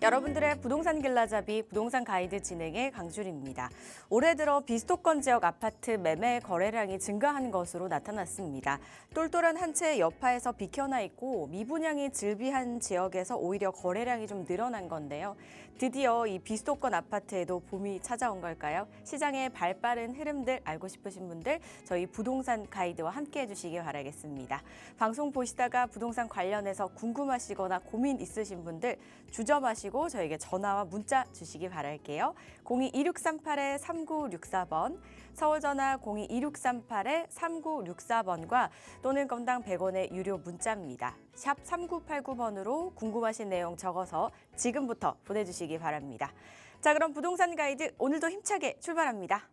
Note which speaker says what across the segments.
Speaker 1: 여러분들의 부동산 길라잡이 부동산 가이드 진행의 강주리입니다. 올해 들어 비수도권 지역 아파트 매매 거래량이 증가한 것으로 나타났습니다. 똘똘한 한 채의 여파에서 비켜나 있고 미분양이 즐비한 지역에서 오히려 거래량이 좀 늘어난 건데요. 드디어 이 비수도권 아파트에도 봄이 찾아온 걸까요? 시장의 발빠른 흐름들 알고 싶으신 분들 저희 부동산 가이드와 함께 해주시기 바라겠습니다. 방송 보시다가 부동산 관련해서 궁금하시거나 고민 있으신 분들 주저마시고 저에게 전화와 문자 주시기 바랄게요. 02-2638-3964번, 서울전화 02-2638-3964번과 또는 건당 100원의 유료 문자입니다. 샵 3989번으로 궁금하신 내용 적어서 지금부터 보내주시기 바랍니다. 자, 그럼 부동산 가이드 오늘도 힘차게 출발합니다.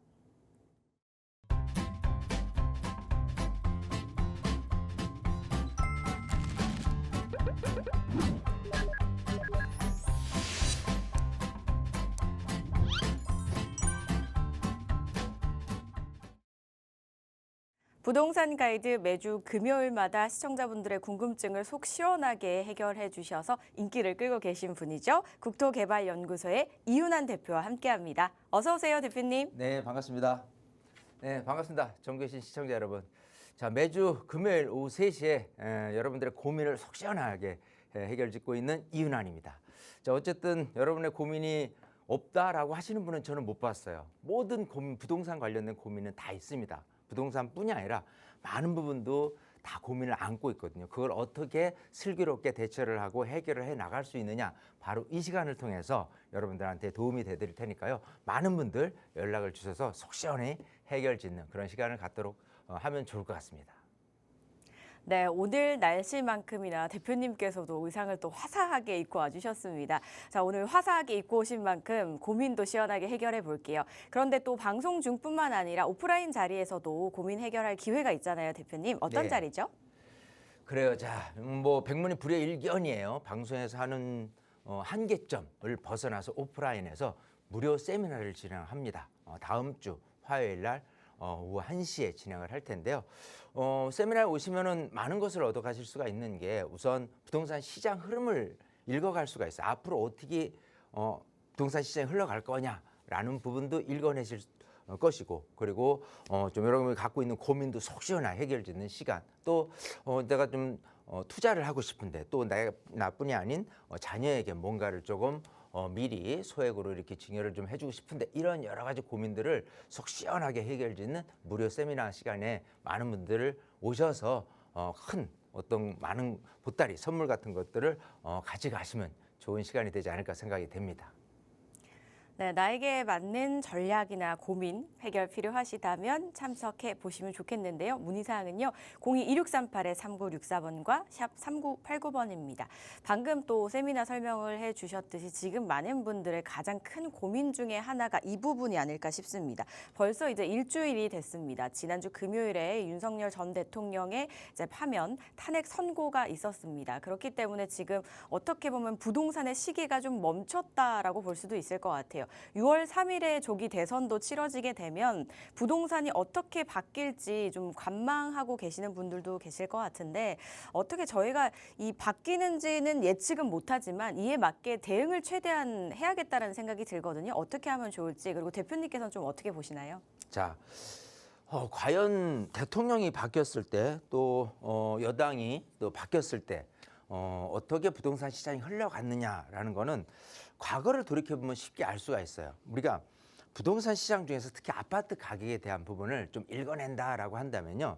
Speaker 1: 부동산 가이드 매주 금요일마다 시청자분들의 궁금증을 속 시원하게 해결해 주셔서 인기를 끌고 계신 분이죠. 국토개발연구소의 이윤환 대표와 함께합니다. 어서 오세요, 대표님.
Speaker 2: 네, 반갑습니다. 네, 반갑습니다. 전국에 계신 시청자 여러분. 자, 매주 금요일 오후 3시에 여러분들의 고민을 속 시원하게 해결 짓고 있는 이윤환입니다. 자, 어쨌든 여러분의 고민이 없다라고 하시는 분은 저는 못 봤어요. 모든 고민, 부동산 관련된 고민은 다 있습니다. 부동산뿐이 아니라 많은 부분도 다 고민을 안고 있거든요. 그걸 어떻게 슬기롭게 대처를 하고 해결을 해 나갈 수 있느냐, 바로 이 시간을 통해서 여러분들한테 도움이 되드릴 테니까요. 많은 분들 연락을 주셔서 속 시원히 해결 짓는 그런 시간을 갖도록 하면 좋을 것 같습니다.
Speaker 1: 네, 오늘 날씨만큼이나 대표님께서도 의상을 또 화사하게 입고 와주셨습니다. 자, 오늘 화사하게 입고 오신 만큼 고민도 시원하게 해결해 볼게요. 그런데 또 방송 중뿐만 아니라 오프라인 자리에서도 고민 해결할 기회가 있잖아요, 대표님. 어떤
Speaker 2: 네.
Speaker 1: 자리죠?
Speaker 2: 그래요. 자, 뭐 백문이 불여일견이에요. 방송에서 하는 한계점을 벗어나서 오프라인에서 무료 세미나를 진행합니다. 다음 주 화요일 날 오후 1시에 진행을 할 텐데요. 세미나에 오시면은 많은 것을 얻어 가실 수가 있는 게 우선 부동산 시장 흐름을 읽어갈 수가 있어요. 앞으로 어떻게 부동산 시장이 흘러갈 거냐라는 부분도 읽어내실 것이고, 그리고 좀 여러분이 갖고 있는 고민도 속 시원하게 해결되는 시간, 또 내가 좀 투자를 하고 싶은데 또 나뿐이 아닌 자녀에게 뭔가를 조금 미리 소액으로 이렇게 증여를 좀 해주고 싶은데, 이런 여러 가지 고민들을 속 시원하게 해결짓는 무료 세미나 시간에 많은 분들을 오셔서 큰 어떤 많은 보따리 선물 같은 것들을 가져가시면 좋은 시간이 되지 않을까 생각이 됩니다.
Speaker 1: 네, 나에게 맞는 전략이나 고민 해결 필요하시다면 참석해 보시면 좋겠는데요. 문의사항은요. 02-2638-3964번과 샵 3989번입니다. 방금 또 세미나 설명을 해주셨듯이 지금 많은 분들의 가장 큰 고민 중에 하나가 이 부분이 아닐까 싶습니다. 벌써 이제 일주일이 됐습니다. 지난주 금요일에 윤석열 전 대통령의 이제 파면 탄핵 선고가 있었습니다. 그렇기 때문에 지금 어떻게 보면 부동산의 시기가 좀 멈췄다라고 볼 수도 있을 것 같아요. 6월 3일에 조기 대선도 치러지게 되면 부동산이 어떻게 바뀔지 좀 관망하고 계시는 분들도 계실 것 같은데, 어떻게 저희가 이 바뀌는지는 예측은 못하지만 이에 맞게 대응을 최대한 해야겠다는 생각이 들거든요. 어떻게 하면 좋을지, 그리고 대표님께서는 좀 어떻게 보시나요?
Speaker 2: 자, 과연 대통령이 바뀌었을 때, 또 여당이 또 바뀌었을 때 어떻게 부동산 시장이 흘러갔느냐라는 거는 과거를 돌이켜보면 쉽게 알 수가 있어요. 우리가 부동산 시장 중에서 특히 아파트 가격에 대한 부분을 좀 읽어낸다라고 한다면요.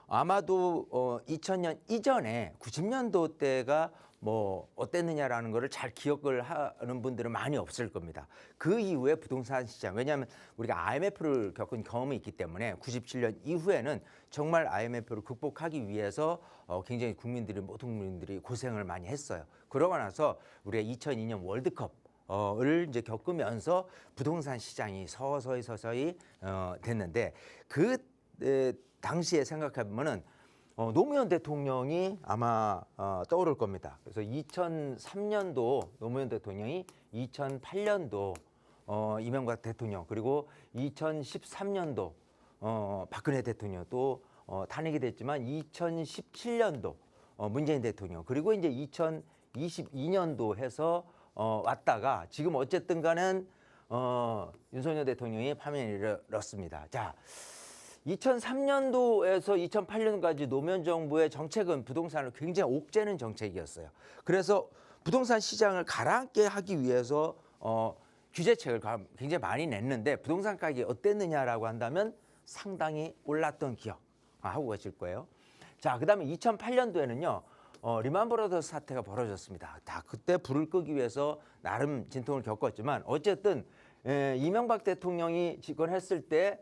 Speaker 2: 아마도 2000년 이전에 90년도 때가 뭐 어땠느냐라는 거를 잘 기억을 하는 분들은 많이 없을 겁니다. 그 이후에 부동산 시장, 왜냐하면 우리가 IMF를 겪은 경험이 있기 때문에 97년 이후에는 정말 IMF를 극복하기 위해서 굉장히 모든 국민들이 고생을 많이 했어요. 그러고 나서 우리가 2002년 월드컵을 이제 겪으면서 부동산 시장이 서서히 됐는데, 그 당시에 생각해보면은 노무현 대통령이 아마 떠오를 겁니다. 그래서 2003년도 노무현 대통령이, 2008년도 이명박 대통령, 그리고 2013년도 박근혜 대통령도 탄핵이 됐지만 2017년도 문재인 대통령, 그리고 이제 2022년도 해서 왔다가 지금 어쨌든 간에 윤석열 대통령이 파면을 이뤘습니다. 자, 2003년도에서 2008년까지 노무현 정부의 정책은 부동산을 굉장히 옥죄는 정책이었어요. 그래서 부동산 시장을 가라앉게 하기 위해서 규제책을 굉장히 많이 냈는데 부동산 가격이 어땠느냐라고 한다면 상당히 올랐던 기억 하고 계실 거예요. 자, 그다음에 2008년도에는요. 리만 브라더스 사태가 벌어졌습니다. 다 그때 불을 끄기 위해서 나름 진통을 겪었지만 어쨌든 이명박 대통령이 집권했을 때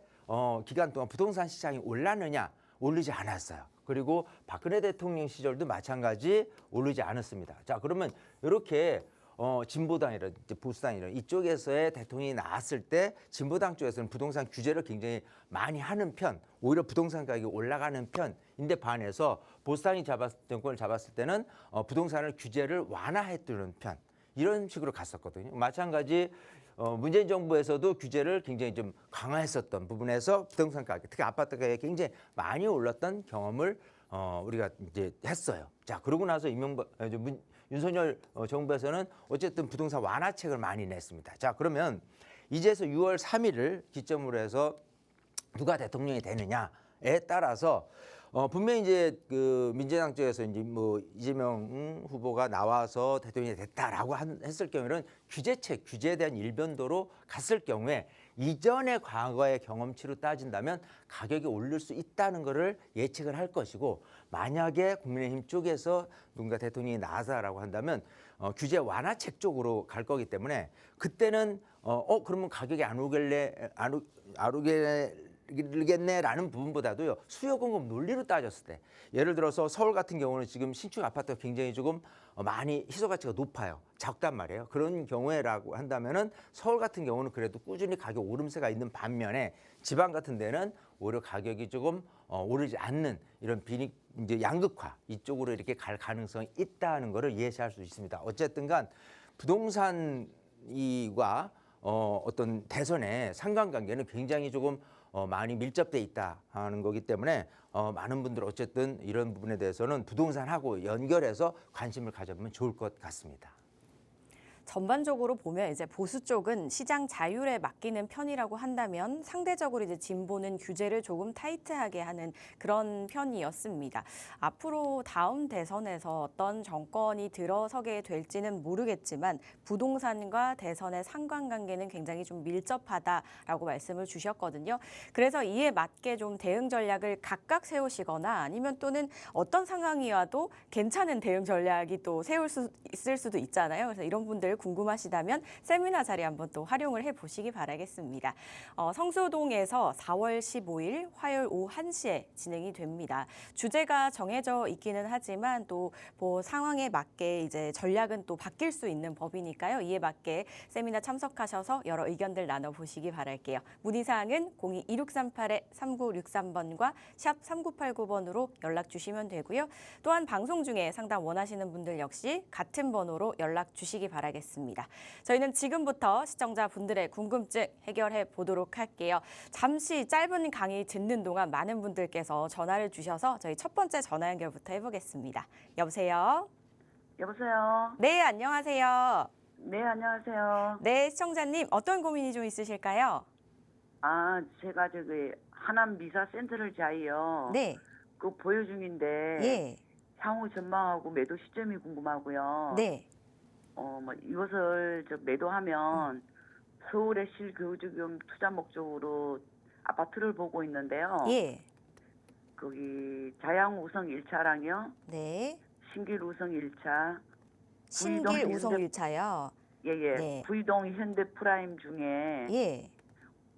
Speaker 2: 기간 동안 부동산 시장이 올랐느냐? 오르지 않았어요. 그리고 박근혜 대통령 시절도 마찬가지 오르지 않았습니다. 자, 그러면 이렇게 진보당이라든지 보수당이라 이쪽에서의 대통령이 나왔을 때 진보당 쪽에서는 부동산 규제를 굉장히 많이 하는 편, 오히려 부동산 가격이 올라가는 편인데 반해서 보수당이 정권을 잡았을 때는 부동산을 규제를 완화했던 편, 이런 식으로 갔었거든요. 마찬가지 문재인 정부에서도 규제를 굉장히 좀 강화했었던 부분에서 부동산 가격, 특히 아파트 가격이 굉장히 많이 올랐던 경험을 우리가 이제 했어요. 자, 그러고 나서 윤석열 정부에서는 어쨌든 부동산 완화책을 많이 냈습니다. 자, 그러면 이제서 6월 3일을 기점으로 해서 누가 대통령이 되느냐에 따라서 분명히 이제 그 민주당 쪽에서 이제 뭐 이재명 후보가 나와서 대통령이 됐다라고 했을 경우에는 규제에 대한 일변도로 갔을 경우에 이전의 과거의 경험치로 따진다면 가격이 오를 수 있다는 것을 예측을 할 것이고, 만약에 국민의힘 쪽에서 누군가 대통령이 나와서라고 한다면 규제 완화책 쪽으로 갈 거기 때문에 그때는 그러면 가격이 안 오르겠네라는 부분보다도요, 수요 공급 논리로 따졌을 때, 예를 들어서 서울 같은 경우는 지금 신축 아파트가 굉장히 조금 많이 희소 가치가 높아요. 작단 말이에요. 그런 경우에라고 한다면은 서울 같은 경우는 그래도 꾸준히 가격 오름세가 있는 반면에 지방 같은 데는 오히려 가격이 조금 오르지 않는 이런 이제 양극화 이쪽으로 이렇게 갈 가능성이 있다는 것을 예시할 수 있습니다. 어쨌든간 부동산과 어떤 대선의 상관관계는 굉장히 조금 많이 밀접돼 있다 하는 거기 때문에 많은 분들 어쨌든 이런 부분에 대해서는 부동산하고 연결해서 관심을 가져보면 좋을 것 같습니다.
Speaker 1: 전반적으로 보면 이제 보수 쪽은 시장 자율에 맡기는 편이라고 한다면 상대적으로 이제 진보는 규제를 조금 타이트하게 하는 그런 편이었습니다. 앞으로 다음 대선에서 어떤 정권이 들어서게 될지는 모르겠지만 부동산과 대선의 상관관계는 굉장히 좀 밀접하다라고 말씀을 주셨거든요. 그래서 이에 맞게 좀 대응 전략을 각각 세우시거나 아니면 또는 어떤 상황이 와도 괜찮은 대응 전략이 또 세울 수 있을 수도 있잖아요. 그래서 이런 분들 궁금하시다면 세미나 자리 한번 또 활용을 해보시기 바라겠습니다. 성수동에서 4월 15일 화요일 오후 1시에 진행이 됩니다. 주제가 정해져 있기는 하지만 또 뭐 상황에 맞게 이제 전략은 또 바뀔 수 있는 법이니까요. 이에 맞게 세미나 참석하셔서 여러 의견들 나눠보시기 바랄게요. 문의사항은 02-2638-3963번과 샵 3989번으로 연락 주시면 되고요. 또한 방송 중에 상담 원하시는 분들 역시 같은 번호로 연락 주시기 바라겠습니다. 저희는 지금부터 시청자분들의 궁금증 해결해 보도록 할게요. 잠시 짧은 강의 듣는 동안 많은 분들께서 전화를 주셔서 저희 첫 번째 전화 연결부터 해보겠습니다. 여보세요?
Speaker 3: 여보세요?
Speaker 1: 네, 안녕하세요.
Speaker 3: 네, 안녕하세요.
Speaker 1: 네, 시청자님 어떤 고민이 좀 있으실까요?
Speaker 3: 제가 저기 하남 미사 센트럴 자이요.
Speaker 1: 네,
Speaker 3: 그 보유 중인데
Speaker 1: 예,
Speaker 3: 향후 전망하고 매도 시점이 궁금하고요.
Speaker 1: 네,
Speaker 3: 이것을 매도하면 서울의 실교주금 투자 목적으로 아파트를 보고 있는데요.
Speaker 1: 예,
Speaker 3: 거기 자양 우성 1차랑요.
Speaker 1: 네.
Speaker 3: 신길 우성 1차.
Speaker 1: 신길 우성 1차요.
Speaker 3: 예예.
Speaker 1: 네.
Speaker 3: 부이동 현대 프라임 중에
Speaker 1: 예,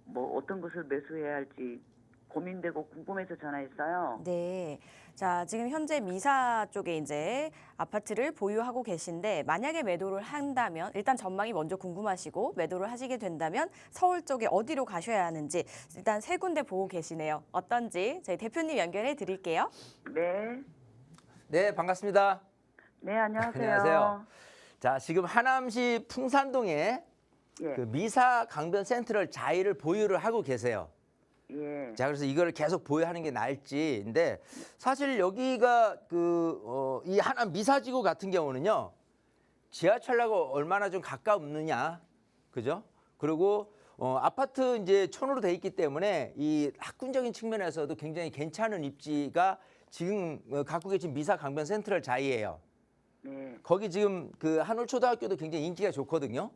Speaker 3: 뭐 어떤 것을 매수해야 할지 고민되고 궁금해서 전화했어요.
Speaker 1: 네. 자, 지금 현재 미사 쪽에 이제 아파트를 보유하고 계신데 만약에 매도를 한다면 일단 전망이 먼저 궁금하시고 매도를 하시게 된다면 서울 쪽에 어디로 가셔야 하는지 일단 세 군데 보고 계시네요. 어떤지 저희 대표님 연결해 드릴게요.
Speaker 3: 네.
Speaker 2: 네, 반갑습니다.
Speaker 3: 네, 안녕하세요.
Speaker 2: 안녕하세요. 자, 지금 하남시 풍산동에
Speaker 3: 예.
Speaker 2: 그 미사 강변 센트럴 자이를 보유를 하고 계세요.
Speaker 3: 예.
Speaker 2: 자, 그래서 이걸 계속 보유하는 게 나을지인데 사실 여기가 이 하남 미사지구 같은 경우는요, 지하철하고 얼마나 좀 가까우느냐, 그죠? 그리고 아파트 이제 촌으로 돼 있기 때문에 이 학군적인 측면에서도 굉장히 괜찮은 입지가 지금 갖고 계신 미사 강변 센트럴 자이예요.
Speaker 3: 네.
Speaker 2: 거기 지금 그 한울초등학교도 굉장히 인기가 좋거든요.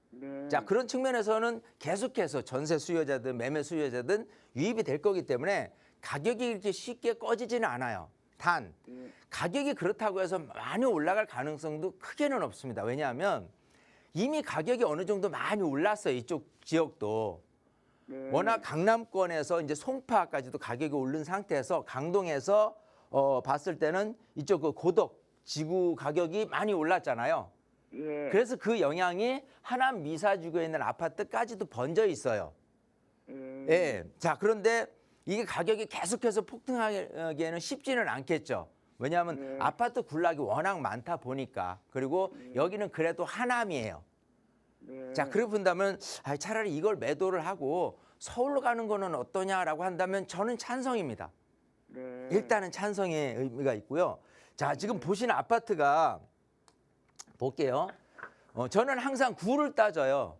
Speaker 3: 네.
Speaker 2: 자, 그런 측면에서는 계속해서 전세 수요자든 매매 수요자든 유입이 될 거기 때문에 가격이 이렇게 쉽게 꺼지지는 않아요. 단
Speaker 3: 예.
Speaker 2: 가격이 그렇다고 해서 많이 올라갈 가능성도 크게는 없습니다. 왜냐하면 이미 가격이 어느 정도 많이 올랐어요. 이쪽 지역도.
Speaker 3: 네.
Speaker 2: 워낙 강남권에서 이제 송파까지도 가격이 오른 상태에서 강동에서 봤을 때는 이쪽 그 고덕 지구 가격이 많이 올랐잖아요.
Speaker 3: 예.
Speaker 2: 그래서 그 영향이 하남 미사지구에 있는 아파트까지도 번져 있어요.
Speaker 3: 예.
Speaker 2: 예. 자, 그런데 이게 가격이 계속해서 폭등하기에는 쉽지는 않겠죠. 왜냐하면
Speaker 3: 네.
Speaker 2: 아파트 군락이 워낙 많다 보니까. 그리고 여기는 그래도 하남이에요.
Speaker 3: 네.
Speaker 2: 자, 그렇게 본다면 차라리 이걸 매도를 하고 서울로 가는 거는 어떠냐라고 한다면 저는 찬성입니다.
Speaker 3: 네.
Speaker 2: 일단은 찬성의 의미가 있고요. 자, 지금 보시는 아파트가 볼게요. 저는 항상 구를 따져요.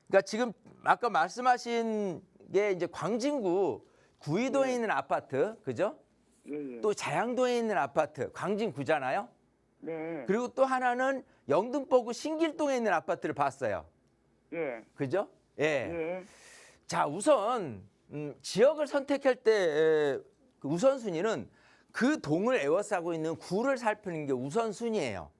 Speaker 2: 그러니까 지금 아까 말씀하신 게 이제 광진구 구의도에 있는 아파트, 그죠?
Speaker 3: 예. 예.
Speaker 2: 또 자양동에 있는 아파트, 광진구잖아요.
Speaker 3: 네.
Speaker 2: 그리고 또 하나는 영등포구 신길동에 있는 아파트를 봤어요.
Speaker 3: 예.
Speaker 2: 그죠? 예.
Speaker 3: 예.
Speaker 2: 자, 우선 지역을 선택할 때 그 우선순위는 그 동을 에워싸고 있는 구를 살피는 게 우선순위예요.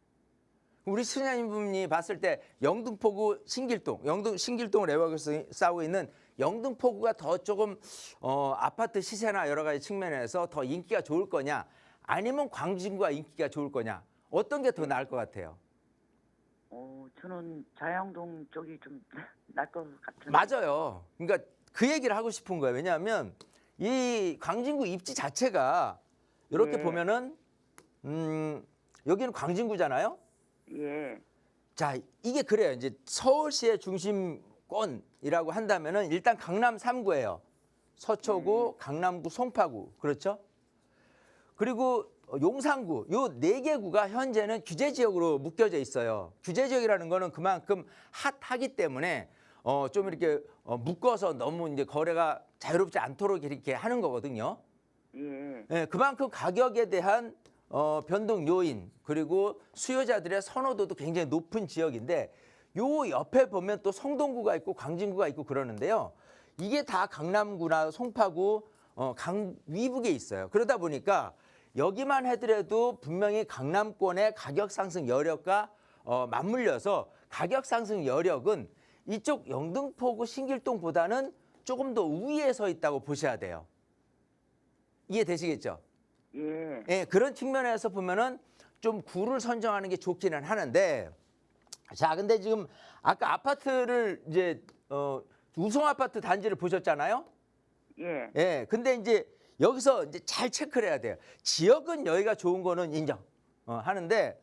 Speaker 2: 우리 시청자님분이 봤을 때 영등포구 신길동, 신길동을 에워싸고 있는 영등포구가 더 조금 아파트 시세나 여러 가지 측면에서 더 인기가 좋을 거냐, 아니면 광진구가 인기가 좋을 거냐, 어떤 게 더 나을 것 같아요?
Speaker 3: 저는 자양동 쪽이 좀 날 것 같은데.
Speaker 2: 맞아요. 그러니까 그 얘기를 하고 싶은 거예요. 왜냐하면 이 광진구 입지 자체가 이렇게
Speaker 3: 네.
Speaker 2: 보면은 여기는 광진구잖아요.
Speaker 3: 예.
Speaker 2: 자, 이게 그래요. 이제 서울시의 중심권이라고 한다면은 일단 강남 3구예요. 서초구, 강남구, 송파구. 그렇죠? 그리고 용산구, 요 4개 구가 현재는 규제 지역으로 묶여져 있어요. 규제 지역이라는 거는 그만큼 핫하기 때문에 좀 이렇게 묶어서 너무 이제 거래가 자유롭지 않도록 이렇게 하는 거거든요.
Speaker 3: 예.
Speaker 2: 예, 그만큼 가격에 대한 변동 요인 그리고 수요자들의 선호도도 굉장히 높은 지역인데 요 옆에 보면 또 성동구가 있고 광진구가 있고 그러는데요. 이게 다 강남구나 송파구 강위북에 있어요. 그러다 보니까 여기만 해더라도 분명히 강남권의 가격 상승 여력과 맞물려서 가격 상승 여력은 이쪽 영등포구 신길동보다는 조금 더 우위에 서 있다고 보셔야 돼요. 이해되시겠죠?
Speaker 3: 예.
Speaker 2: 예, 그런 측면에서 보면은 좀 구를 선정하는 게 좋기는 하는데, 자, 근데 지금 아까 아파트를 이제 우성 아파트 단지를 보셨잖아요.
Speaker 3: 예.
Speaker 2: 예, 근데 이제 여기서 이제 잘 체크를 해야 돼요. 지역은 여기가 좋은 거는 인정 하는데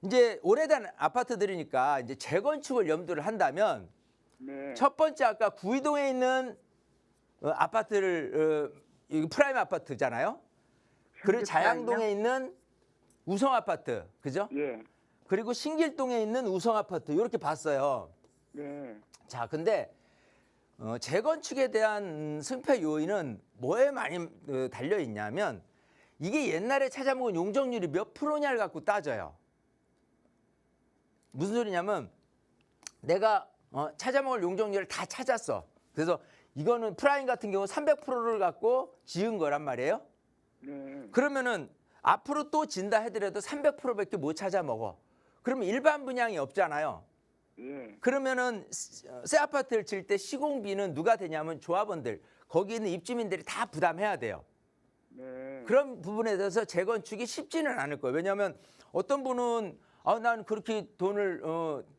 Speaker 2: 이제 오래된 아파트들이니까 이제 재건축을 염두를 한다면
Speaker 3: 네.
Speaker 2: 첫 번째 아까 구의동에 있는 아파트를 이거 프라임 아파트잖아요. 그리고 자양동에 있는 우성 아파트, 그죠?
Speaker 3: 예.
Speaker 2: 그리고 신길동에 있는 우성 아파트 이렇게 봤어요.
Speaker 3: 네.
Speaker 2: 자, 근데 재건축에 대한 승패 요인은 뭐에 많이 달려 있냐면 이게 옛날에 찾아먹은 용적률이 몇 프로냐를 갖고 따져요. 무슨 소리냐면 내가 찾아먹을 용적률을 다 찾았어. 그래서 이거는 프라임 같은 경우 300%를 갖고 지은 거란 말이에요.
Speaker 3: 네.
Speaker 2: 그러면은 앞으로 또 진다 하더라도 300%밖에 못 찾아먹어. 그러면 일반 분양이 없잖아요.
Speaker 3: 예.
Speaker 2: 그러면은 새 아파트를 질 때 시공비는 누가 되냐면 조합원들, 거기 있는 입주민들이 다 부담해야 돼요.
Speaker 3: 네.
Speaker 2: 그런 부분에 대해서 재건축이 쉽지는 않을 거예요. 왜냐하면 어떤 분은 난 그렇게 돈을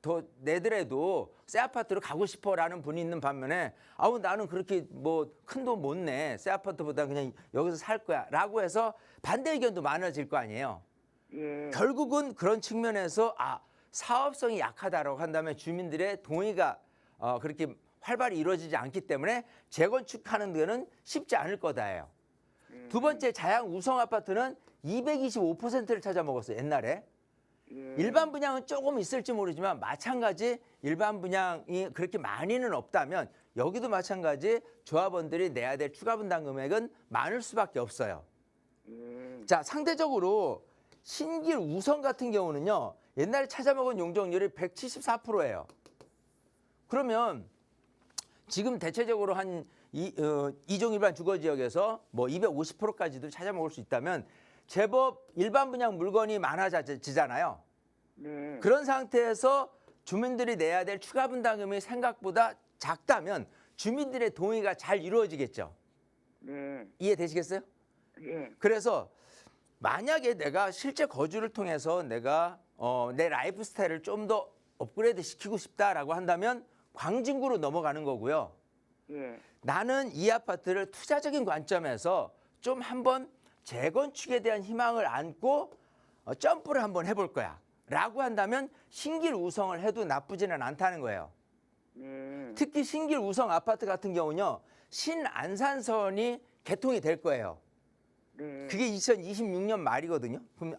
Speaker 2: 더 내더라도 새 아파트로 가고 싶어라는 분이 있는 반면에 나는 그렇게 뭐 큰 돈 못 내. 새 아파트보다 그냥 여기서 살 거야라고 해서 반대 의견도 많아질 거 아니에요.
Speaker 3: 예.
Speaker 2: 결국은 그런 측면에서 사업성이 약하다라고 한다면 주민들의 동의가 그렇게 활발히 이루어지지 않기 때문에 재건축하는 데는 쉽지 않을 거다예요. 두 번째 자양 우성 아파트는 225%를 찾아먹었어요. 옛날에.
Speaker 3: 예.
Speaker 2: 일반 분양은 조금 있을지 모르지만 마찬가지 일반 분양이 그렇게 많이는 없다면 여기도 마찬가지 조합원들이 내야 될 추가 분담 금액은 많을 수밖에 없어요.
Speaker 3: 예.
Speaker 2: 자, 상대적으로 신길 우선 같은 경우는요. 옛날에 찾아먹은 용적률이 174%예요. 그러면 지금 대체적으로 한 이종 일반 주거 지역에서 뭐 250%까지도 찾아먹을 수 있다면 제법 일반 분양 물건이 많아지잖아요.
Speaker 3: 네.
Speaker 2: 그런 상태에서 주민들이 내야 될 추가 분담금이 생각보다 작다면 주민들의 동의가 잘 이루어지겠죠.
Speaker 3: 네.
Speaker 2: 이해되시겠어요?
Speaker 3: 예.
Speaker 2: 그래서 만약에 내가 실제 거주를 통해서 내가 내 라이프 스타일을 좀 더 업그레이드 시키고 싶다라고 한다면 광진구로 넘어가는 거고요.
Speaker 3: 예.
Speaker 2: 나는 이 아파트를 투자적인 관점에서 좀 한번 재건축에 대한 희망을 안고 점프를 한번 해볼 거야 라고 한다면 신길 우성을 해도 나쁘지는 않다는 거예요.
Speaker 3: 네.
Speaker 2: 특히 신길 우성 아파트 같은 경우는요. 신안산선이 개통이 될 거예요.
Speaker 3: 네.
Speaker 2: 그게 2026년 말이거든요. 그럼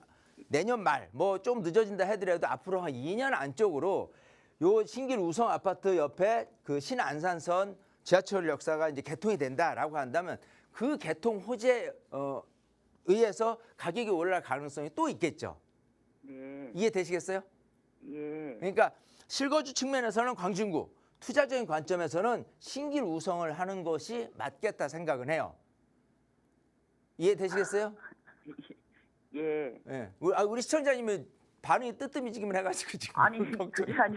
Speaker 2: 내년 말 뭐 좀 늦어진다 하더라도 앞으로 한 2년 안쪽으로 요 신길 우성 아파트 옆에 그 신안산선 지하철 역사가 이제 개통이 된다라고 한다면 그 개통 호재에 의해서 가격이 올라갈 가능성이 또 있겠죠.
Speaker 3: 네.
Speaker 2: 이해되시겠어요?
Speaker 3: 예.
Speaker 2: 그러니까 실거주 측면에서는 광진구, 투자적인 관점에서는 신길 우성을 하는 것이 맞겠다 생각은 해요. 이해되시겠어요?
Speaker 3: 예.
Speaker 2: 예. 우리 시청자님이 반응이 뜨뜻미지근해 해가지고 지금
Speaker 3: 아니
Speaker 2: 걱정.
Speaker 3: 그게 아니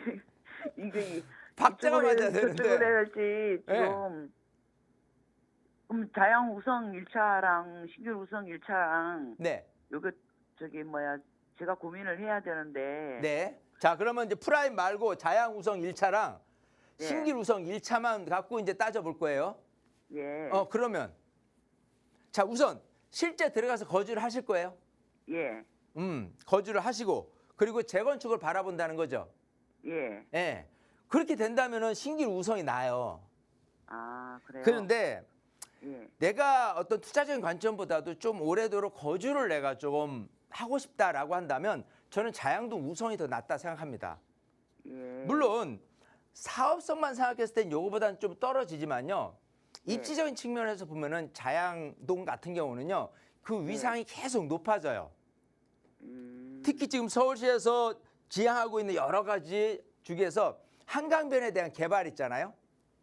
Speaker 3: 이게
Speaker 2: 박자가 맞아야
Speaker 3: 저쪽을
Speaker 2: 되는데.
Speaker 3: 해야 할지
Speaker 2: 예.
Speaker 3: 지금 그럼 자양 우성 1차랑 신길 우성 1차랑
Speaker 2: 네,
Speaker 3: 요거 저기 뭐야 제가 고민을 해야 되는데
Speaker 2: 네. 자, 그러면 이제 프라임 말고 자양 우성 1차랑
Speaker 3: 예.
Speaker 2: 신길 우성 1차만 갖고 이제 따져볼 거예요.
Speaker 3: 예.
Speaker 2: 그러면 자, 우선 실제 들어가서 거주를 하실 거예요.
Speaker 3: 예.
Speaker 2: 거주를 하시고 그리고 재건축을 바라본다는 거죠.
Speaker 3: 예.
Speaker 2: 예. 그렇게 된다면은 신길 우성이 나요.
Speaker 3: 아, 그래요.
Speaker 2: 그런데
Speaker 3: 예.
Speaker 2: 내가 어떤 투자적인 관점보다도 좀 오래도록 거주를 내가 조금 하고 싶다라고 한다면 저는 자양동 우성이 더 낫다 생각합니다.
Speaker 3: 예.
Speaker 2: 물론 사업성만 생각했을 땐 요거보다는 좀 떨어지지만요.
Speaker 3: 네.
Speaker 2: 입지적인 측면에서 보면은 자양동 같은 경우는요. 그 위상이 계속 높아져요. 특히 지금 서울시에서 지향하고 있는 여러 가지 중에서 한강변에 대한 개발 있잖아요.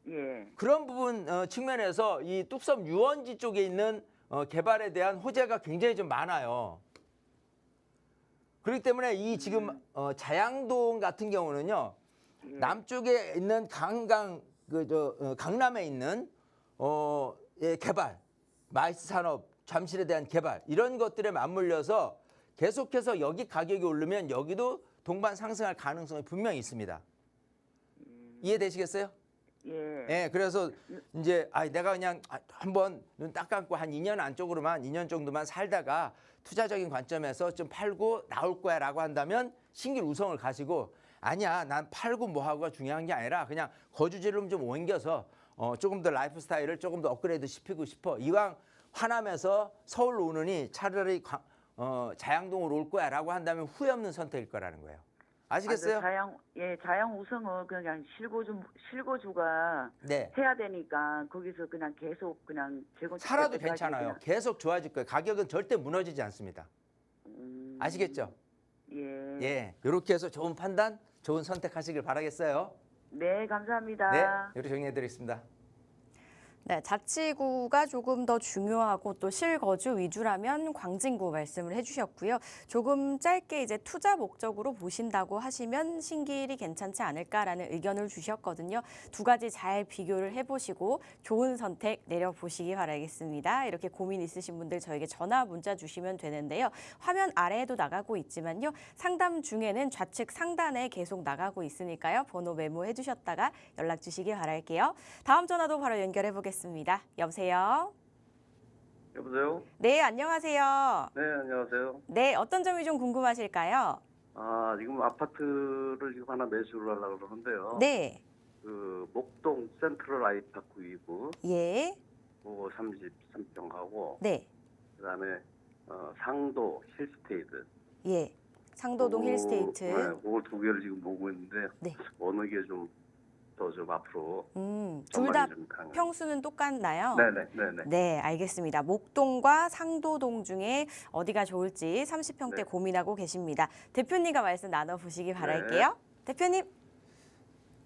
Speaker 3: 예.
Speaker 2: 그런 부분 측면에서 이 뚝섬 유원지 쪽에 있는 개발에 대한 호재가 굉장히 좀 많아요. 그렇기 때문에 이 지금 자양동 같은 경우는요.
Speaker 3: 예.
Speaker 2: 남쪽에 있는 강남에 있는 개발, 마이스 산업, 잠실에 대한 개발 이런 것들에 맞물려서 계속해서 여기 가격이 오르면 여기도 동반 상승할 가능성이 분명히 있습니다. 이해되시겠어요?
Speaker 3: 예.
Speaker 2: 예, 그래서 이제 내가 그냥 한번 눈 딱 감고 한 2년 안쪽으로만 2년 정도만 살다가 투자적인 관점에서 좀 팔고 나올 거야라고 한다면 신길 우성을 가시고 아니야, 난 팔고 뭐 하고가 중요한 게 아니라 그냥 거주지를 좀 옮겨서 조금 더 라이프 스타일을 조금 더 업그레이드 시키고 싶어. 이왕 화남에서 서울로 오느니 차라리 자양동으로 올 거야라고 한다면 후회 없는 선택일 거라는 거예요. 아시겠어요?
Speaker 3: 자양 우성은 그냥 실거주가
Speaker 2: 네.
Speaker 3: 해야 되니까 거기서 그냥 계속 그냥 재건축
Speaker 2: 살아도
Speaker 3: 때까지
Speaker 2: 괜찮아요.
Speaker 3: 그냥,
Speaker 2: 계속 좋아질 거예요. 가격은 절대 무너지지 않습니다. 아시겠죠?
Speaker 3: 예.
Speaker 2: 예, 이렇게 해서 좋은 판단, 좋은 선택하시길 바라겠어요.
Speaker 3: 네, 감사합니다.
Speaker 2: 네, 이렇게 정리해드리겠습니다.
Speaker 1: 네, 자치구가 조금 더 중요하고 또 실거주 위주라면 광진구 말씀을 해주셨고요. 조금 짧게 이제 투자 목적으로 보신다고 하시면 신길이 괜찮지 않을까라는 의견을 주셨거든요. 두 가지 잘 비교를 해보시고 좋은 선택 내려보시기 바라겠습니다. 이렇게 고민 있으신 분들 저에게 전화 문자 주시면 되는데요. 화면 아래에도 나가고 있지만요. 상담 중에는 좌측 상단에 계속 나가고 있으니까요. 번호 메모해 주셨다가 연락 주시기 바랄게요. 다음 전화도 바로 연결해 보겠습니다. 여보세요?
Speaker 4: 여보세요?
Speaker 1: 네, 안녕하세요.
Speaker 4: 네, 안녕하세요.
Speaker 1: 네, 어떤 점이 좀 궁금하실까요?
Speaker 4: 지금 아파트를 지금 하나 매수를 하려고 그러는데요.
Speaker 1: 네,
Speaker 4: 그 목동 센트럴 아이파크 2부,
Speaker 1: 예,
Speaker 4: 33평하고
Speaker 1: 네,
Speaker 4: 그다음에 상도 힐스테이트.
Speaker 1: 예. 상도동
Speaker 4: 그거,
Speaker 1: 힐스테이트.
Speaker 4: 네, 그걸 두 개를 지금 보고 있는데
Speaker 1: 네.
Speaker 4: 어느 게 좀 더 좀 앞으로
Speaker 1: 둘 다
Speaker 4: 전망이 좀 강해요.
Speaker 1: 평수는 똑같나요?
Speaker 4: 네네 네네.
Speaker 1: 네, 알겠습니다. 목동과 상도동 중에 어디가 좋을지 30평대
Speaker 4: 네.
Speaker 1: 고민하고 계십니다. 대표님과 말씀 나눠보시기 바랄게요. 대표님.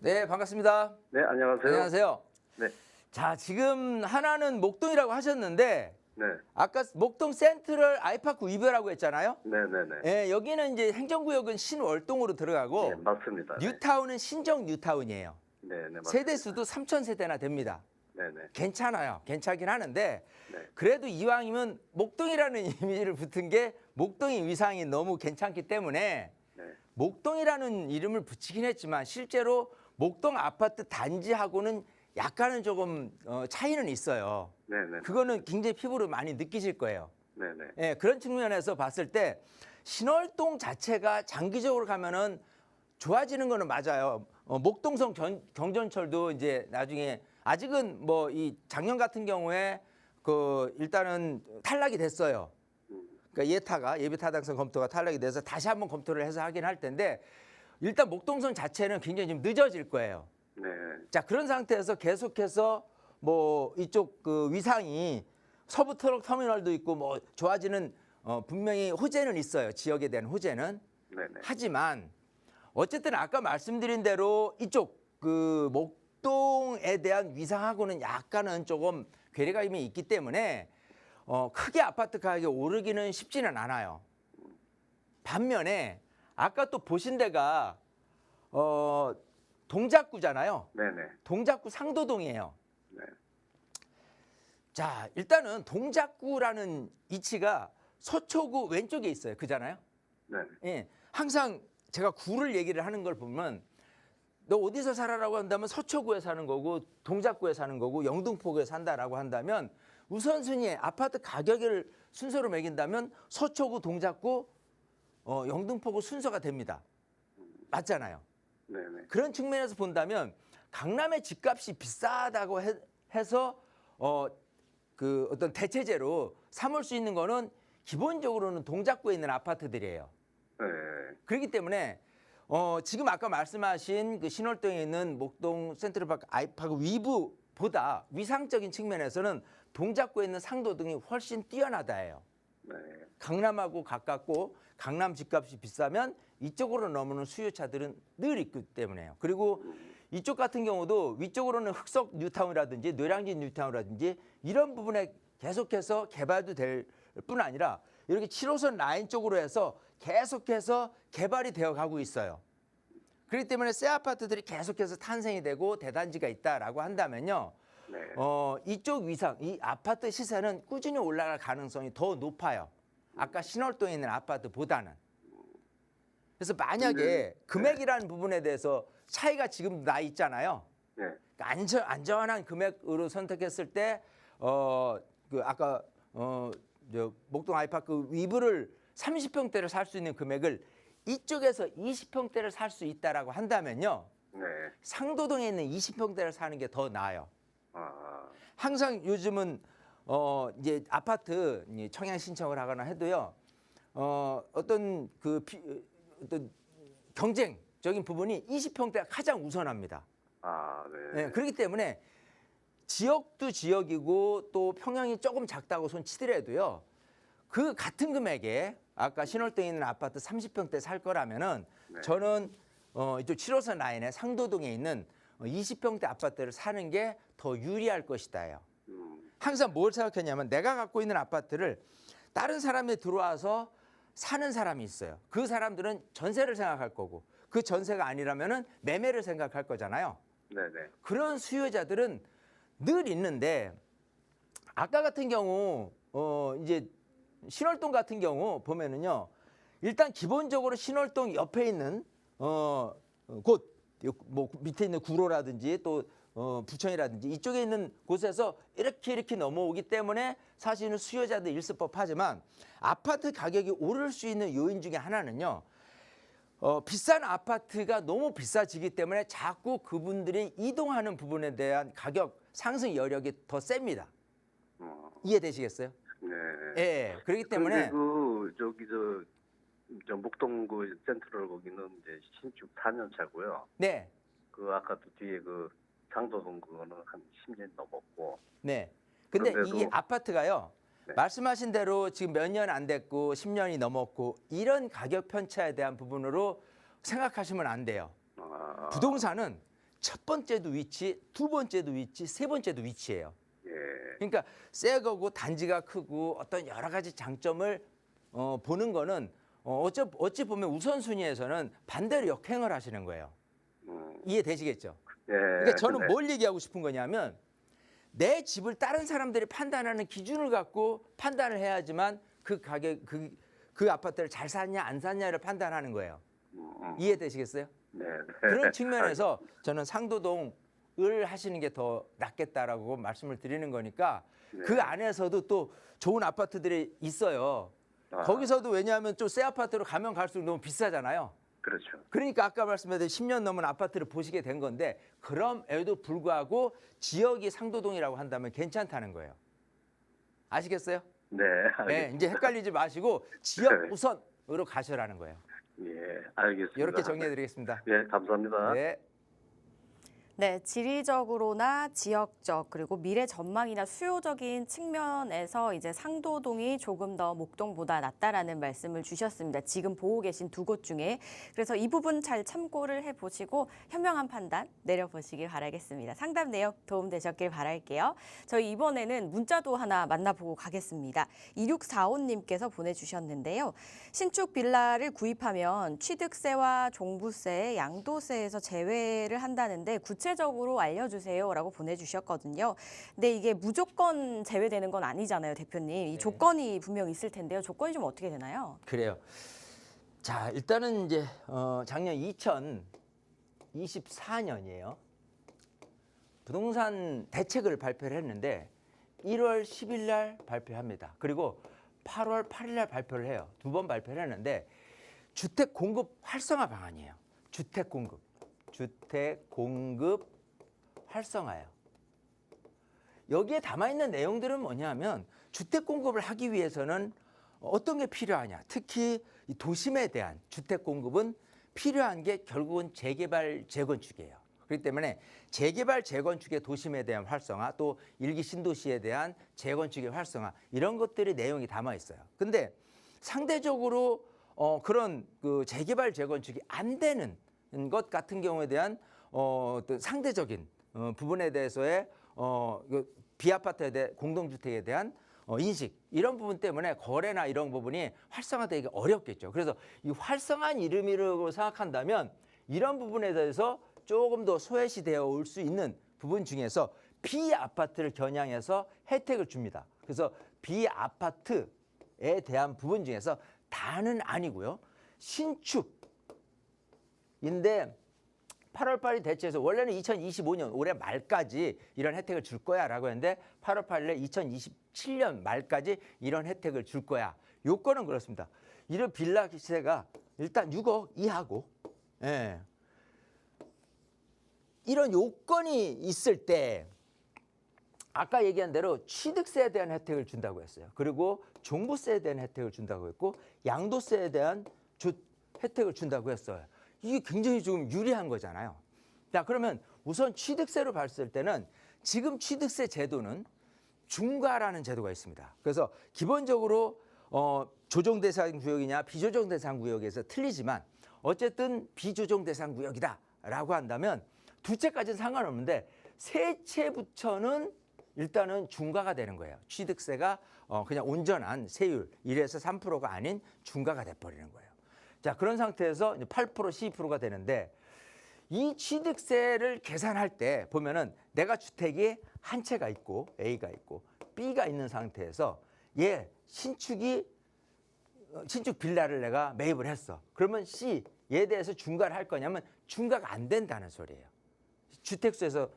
Speaker 2: 네, 반갑습니다.
Speaker 4: 네 안녕하세요.
Speaker 2: 안녕하세요.
Speaker 4: 네.
Speaker 2: 자, 지금 하나는 목동이라고 하셨는데
Speaker 4: 네.
Speaker 2: 아까 목동 센트럴 아이파크 위브라고 했잖아요.
Speaker 4: 네네네.
Speaker 2: 예, 여기는 이제 행정구역은 신월동으로 들어가고
Speaker 4: 네 맞습니다.
Speaker 2: 뉴타운은 신정 뉴타운이에요.
Speaker 4: 네네 맞습니다.
Speaker 2: 세대 수도 3,000세대나 됩니다.
Speaker 4: 네네.
Speaker 2: 괜찮아요. 괜찮긴 하는데
Speaker 4: 네.
Speaker 2: 그래도 이왕이면 목동이라는 이미지를 붙은 게 목동의 위상이 너무 괜찮기 때문에
Speaker 4: 네.
Speaker 2: 목동이라는 이름을 붙이긴 했지만 실제로 목동 아파트 단지하고는 약간은 조금 차이는 있어요.
Speaker 4: 네네.
Speaker 2: 그거는 굉장히 피부로 많이 느끼실 거예요.
Speaker 4: 네네.
Speaker 2: 예, 그런 측면에서 봤을 때 신월동 자체가 장기적으로 가면은 좋아지는 거는 맞아요. 목동선 경전철도 이제 나중에 아직은 뭐 이 작년 같은 경우에 그 일단은 탈락이 됐어요. 그러니까 예비 타당성 검토가 탈락이 돼서 다시 한번 검토를 해서 하긴 할 텐데 일단 목동선 자체는 굉장히 좀 늦어질 거예요.
Speaker 4: 네.
Speaker 2: 자, 그런 상태에서 계속해서 뭐 이쪽 그 위상이 서부 트럭 터미널도 있고 뭐 좋아지는 분명히 호재는 있어요. 지역에 대한 호재는.
Speaker 4: 네네.
Speaker 2: 하지만 어쨌든 아까 말씀드린 대로 이쪽 그 목동에 대한 위상하고는 약간은 조금 괴리감이 있기 때문에 크게 아파트 가격이 오르기는 쉽지는 않아요. 반면에 아까 또 보신 데가 동작구잖아요.
Speaker 4: 네네.
Speaker 2: 동작구 상도동이에요.
Speaker 4: 네.
Speaker 2: 자, 일단은 동작구라는 위치가 서초구 왼쪽에 있어요. 그잖아요.
Speaker 4: 네.
Speaker 2: 예, 항상 제가 구를 얘기를 하는 걸 보면 너 어디서 살아라고 한다면 서초구에 사는 거고 동작구에 사는 거고 영등포구에 산다라고 한다면 우선순위에 아파트 가격을 순서로 매긴다면 서초구, 동작구, 영등포구 순서가 됩니다. 맞잖아요.
Speaker 4: 네네.
Speaker 2: 그런 측면에서 본다면 강남의 집값이 비싸다고 해서 그 어떤 대체제로 삼을 수 있는 거는 기본적으로는 동작구에 있는 아파트들이에요.
Speaker 4: 네.
Speaker 2: 그렇기 때문에 지금 아까 말씀하신 그 신월동에 있는 목동 센트럴파크 아이파크 위브보다 위상적인 측면에서는 동작구에 있는 상도동이 훨씬 뛰어나다예요.
Speaker 4: 네.
Speaker 2: 강남하고 가깝고 강남 집값이 비싸면 이쪽으로 넘어오는 수요차들은 늘 있기 때문에요. 그리고 이쪽 같은 경우도 위쪽으로는 흑석 뉴타운이라든지 노량진 뉴타운이라든지 이런 부분에 계속해서 개발도 될 뿐 아니라 이렇게 7호선 라인 쪽으로 해서 계속해서 개발이 되어 가고 있어요. 그렇기 때문에 새 아파트들이 계속해서 탄생이 되고 대단지가 있다라고 한다면요.
Speaker 4: 네.
Speaker 2: 이쪽 위상, 이 아파트 시세는 꾸준히 올라갈 가능성이 더 높아요. 아까 신월동에 있는 아파트보다는. 그래서 만약에 금액이라는 부분에 대해서 차이가 지금 나 있잖아요.
Speaker 4: 네.
Speaker 2: 안전한 금액으로 선택했을 때, 그 아까 저 목동 아이파크 위브를 30평대를 살 수 있는 금액을 이쪽에서 20평대를 살 수 있다라고 한다면요.
Speaker 4: 네.
Speaker 2: 상도동에 있는 20평대를 사는 게 더 나아요.
Speaker 4: 아.
Speaker 2: 항상 요즘은 이제 아파트 청약 신청을 하거나 해도요. 어떤 어떤 경쟁적인 부분이 20평대가 가장 우선합니다.
Speaker 4: 아, 네.
Speaker 2: 네, 그렇기 때문에 지역도 지역이고 또 평형이 조금 작다고 손 치더라도요. 그 같은 금액에 아까 신월동에 있는 아파트 30평대 살 거라면은
Speaker 4: 네.
Speaker 2: 저는 이쪽 7호선 라인에 상도동에 있는 20평대 아파트를 사는 게 더 유리할 것이다요. 항상 뭘 생각했냐면 내가 갖고 있는 아파트를 다른 사람이 들어와서 사는 사람이 있어요. 그 사람들은 전세를 생각할 거고 그 전세가 아니라면은 매매를 생각할 거잖아요.
Speaker 4: 네네.
Speaker 2: 그런 수요자들은 늘 있는데 아까 같은 경우 이제 신월동 같은 경우 보면은요. 일단 기본적으로 신월동 옆에 있는 곳 뭐 밑에 있는 구로라든지 또 부천이라든지 이쪽에 있는 곳에서 이렇게 넘어오기 때문에 사실은 수요자들 일습법하지만 아파트 가격이 오를 수 있는 요인 중에 하나는요. 비싼 아파트가 너무 비싸지기 때문에 자꾸 그분들이 이동하는 부분에 대한 가격 상승 여력이 더 셉니다. 이해되시겠어요?
Speaker 4: 네.
Speaker 2: 예. 그렇기 때문에
Speaker 4: 근데 그 저기 저 목동 그 센트럴 거기는 이제 신축 4년 차고요.
Speaker 2: 네.
Speaker 4: 그 아까도 뒤에 그 상도동 그거는 한 10년 넘었고.
Speaker 2: 네. 근데
Speaker 4: 그런데도-
Speaker 2: 이 아파트가요.
Speaker 4: 네.
Speaker 2: 말씀하신 대로 지금 몇 년 안 됐고 10년이 넘었고 이런 가격 편차에 대한 부분으로 생각하시면 안 돼요.
Speaker 4: 아,
Speaker 2: 부동산은 첫 번째도 위치, 두 번째도 위치, 세 번째도 위치예요.
Speaker 4: 예.
Speaker 2: 그러니까 새 거고 단지가 크고 어떤 여러 가지 장점을 보는 거는 어찌 보면 우선순위에서는 반대로 역행을 하시는 거예요. 이해되시겠죠?
Speaker 4: 예.
Speaker 2: 그러니까 저는
Speaker 4: 근데-
Speaker 2: 뭘 얘기하고 싶은 거냐면 내 집을 다른 사람들이 판단하는 기준을 갖고 판단을 해야지만 그 가격 그 아파트를 잘 샀냐 안 샀냐를 판단하는 거예요. 이해되시겠어요?
Speaker 4: 네.
Speaker 2: 그런 측면에서 저는 상도동을 하시는 게 더 낫겠다라고 말씀을 드리는 거니까
Speaker 4: 네.
Speaker 2: 그 안에서도 또 좋은 아파트들이 있어요.
Speaker 4: 아.
Speaker 2: 거기서도 왜냐하면 좀 새 아파트로 가면 갈수록 너무 비싸잖아요.
Speaker 4: 그렇죠.
Speaker 2: 그러니까 아까 말씀드린 10년 넘은 아파트를 보시게 된 건데 그럼에도 불구하고 지역이 상도동이라고 한다면 괜찮다는 거예요. 아시겠어요?
Speaker 4: 네.
Speaker 2: 네,
Speaker 4: 알겠습니다.
Speaker 2: 이제 헷갈리지 마시고 지역
Speaker 4: 네.
Speaker 2: 우선으로 가셔라는 거예요.
Speaker 4: 예. 알겠습니다.
Speaker 2: 이렇게 정리해드리겠습니다.
Speaker 4: 예, 감사합니다.
Speaker 2: 네.
Speaker 1: 네, 지리적으로나 지역적 그리고 미래 전망이나 수요적인 측면에서 이제 상도동이 조금 더 목동보다 낫다라는 말씀을 주셨습니다. 지금 보고 계신 두 곳 중에. 그래서 이 부분 잘 참고를 해보시고 현명한 판단 내려보시길 바라겠습니다. 상담 내용 도움되셨길 바랄게요. 저희 이번에는 문자도 하나 만나보고 가겠습니다. 2645님께서 보내주셨는데요. 신축 빌라를 구입하면 취득세와 종부세, 양도세에서 제외를 한다는데 구체적으로 알려주세요라고 보내주셨거든요. 근데 이게 무조건 제외되는 건 아니잖아요, 대표님. 이 조건이 분명 있을 텐데요. 조건이 좀 어떻게 되나요?
Speaker 2: 그래요. 자, 일단은 이제 작년 2024년이에요. 부동산 대책을 발표를 했는데 1월 10일 날 발표합니다. 그리고 8월 8일 날 발표를 해요. 두 번 발표를 했는데 주택 공급 활성화 방안이에요. 주택 공급 활성화예요. 여기에 담아있는 내용들은 뭐냐면 주택 공급을 하기 위해서는 어떤 게 필요하냐. 특히 이 도심에 대한 주택 공급은 필요한 게 결국은 재개발, 재건축이에요. 그렇기 때문에 재개발, 재건축의 도심에 대한 활성화, 또 일기 신도시에 대한 재건축의 활성화 이런 것들이 내용이 담아 있어요. 근데 상대적으로 그런 그 재개발, 재건축이 안 되는 것 같은 경우에 대한 어떤 상대적인 부분에 대해서의 비아파트에 대한 공동주택에 대한 인식 이런 부분 때문에 거래나 이런 부분이 활성화되기 어렵겠죠. 그래서 이 활성화한 이름이라고 생각한다면 이런 부분에 대해서 조금 더 소외시되어 올 수 있는 부분 중에서 비아파트를 겨냥해서 혜택을 줍니다. 그래서 비아파트에 대한 부분 중에서 다는 아니고요. 신축인데 8월 8일 대체해서 원래는 2025년 올해 말까지 이런 혜택을 줄 거야라고 했는데 8월 8일에 2027년 말까지 이런 혜택을 줄 거야. 요건은 그렇습니다. 이런 빌라 시세가 일단 6억 이하고, 예. 이런 요건이 있을 때 아까 얘기한 대로 취득세에 대한 혜택을 준다고 했어요. 그리고 종부세에 대한 혜택을 준다고 했고 양도세에 대한 혜택을 준다고 했어요. 이게 굉장히 좀 유리한 거잖아요. 자, 그러면 우선 취득세로 봤을 때는 지금 취득세 제도는 중과라는 제도가 있습니다. 그래서 기본적으로 조정 대상 구역이냐 비조정 대상 구역에서 틀리지만 어쨌든 비조정 대상 구역이다라고 한다면 두 채까지는 상관없는데 세 채부터는 일단은 중과가 되는 거예요. 취득세가 그냥 온전한 세율 1에서 3%가 아닌 중과가 돼버리는 거예요. 자, 그런 상태에서 8%, 12%가 되는데 이 취득세를 계산할 때 보면은 내가 주택이 한 채가 있고 A가 있고 B가 있는 상태에서 신축 빌라를 내가 매입을 했어. 그러면 C에 대해서 중과를 할 거냐면 중과가 안 된다는 소리예요. 주택수에서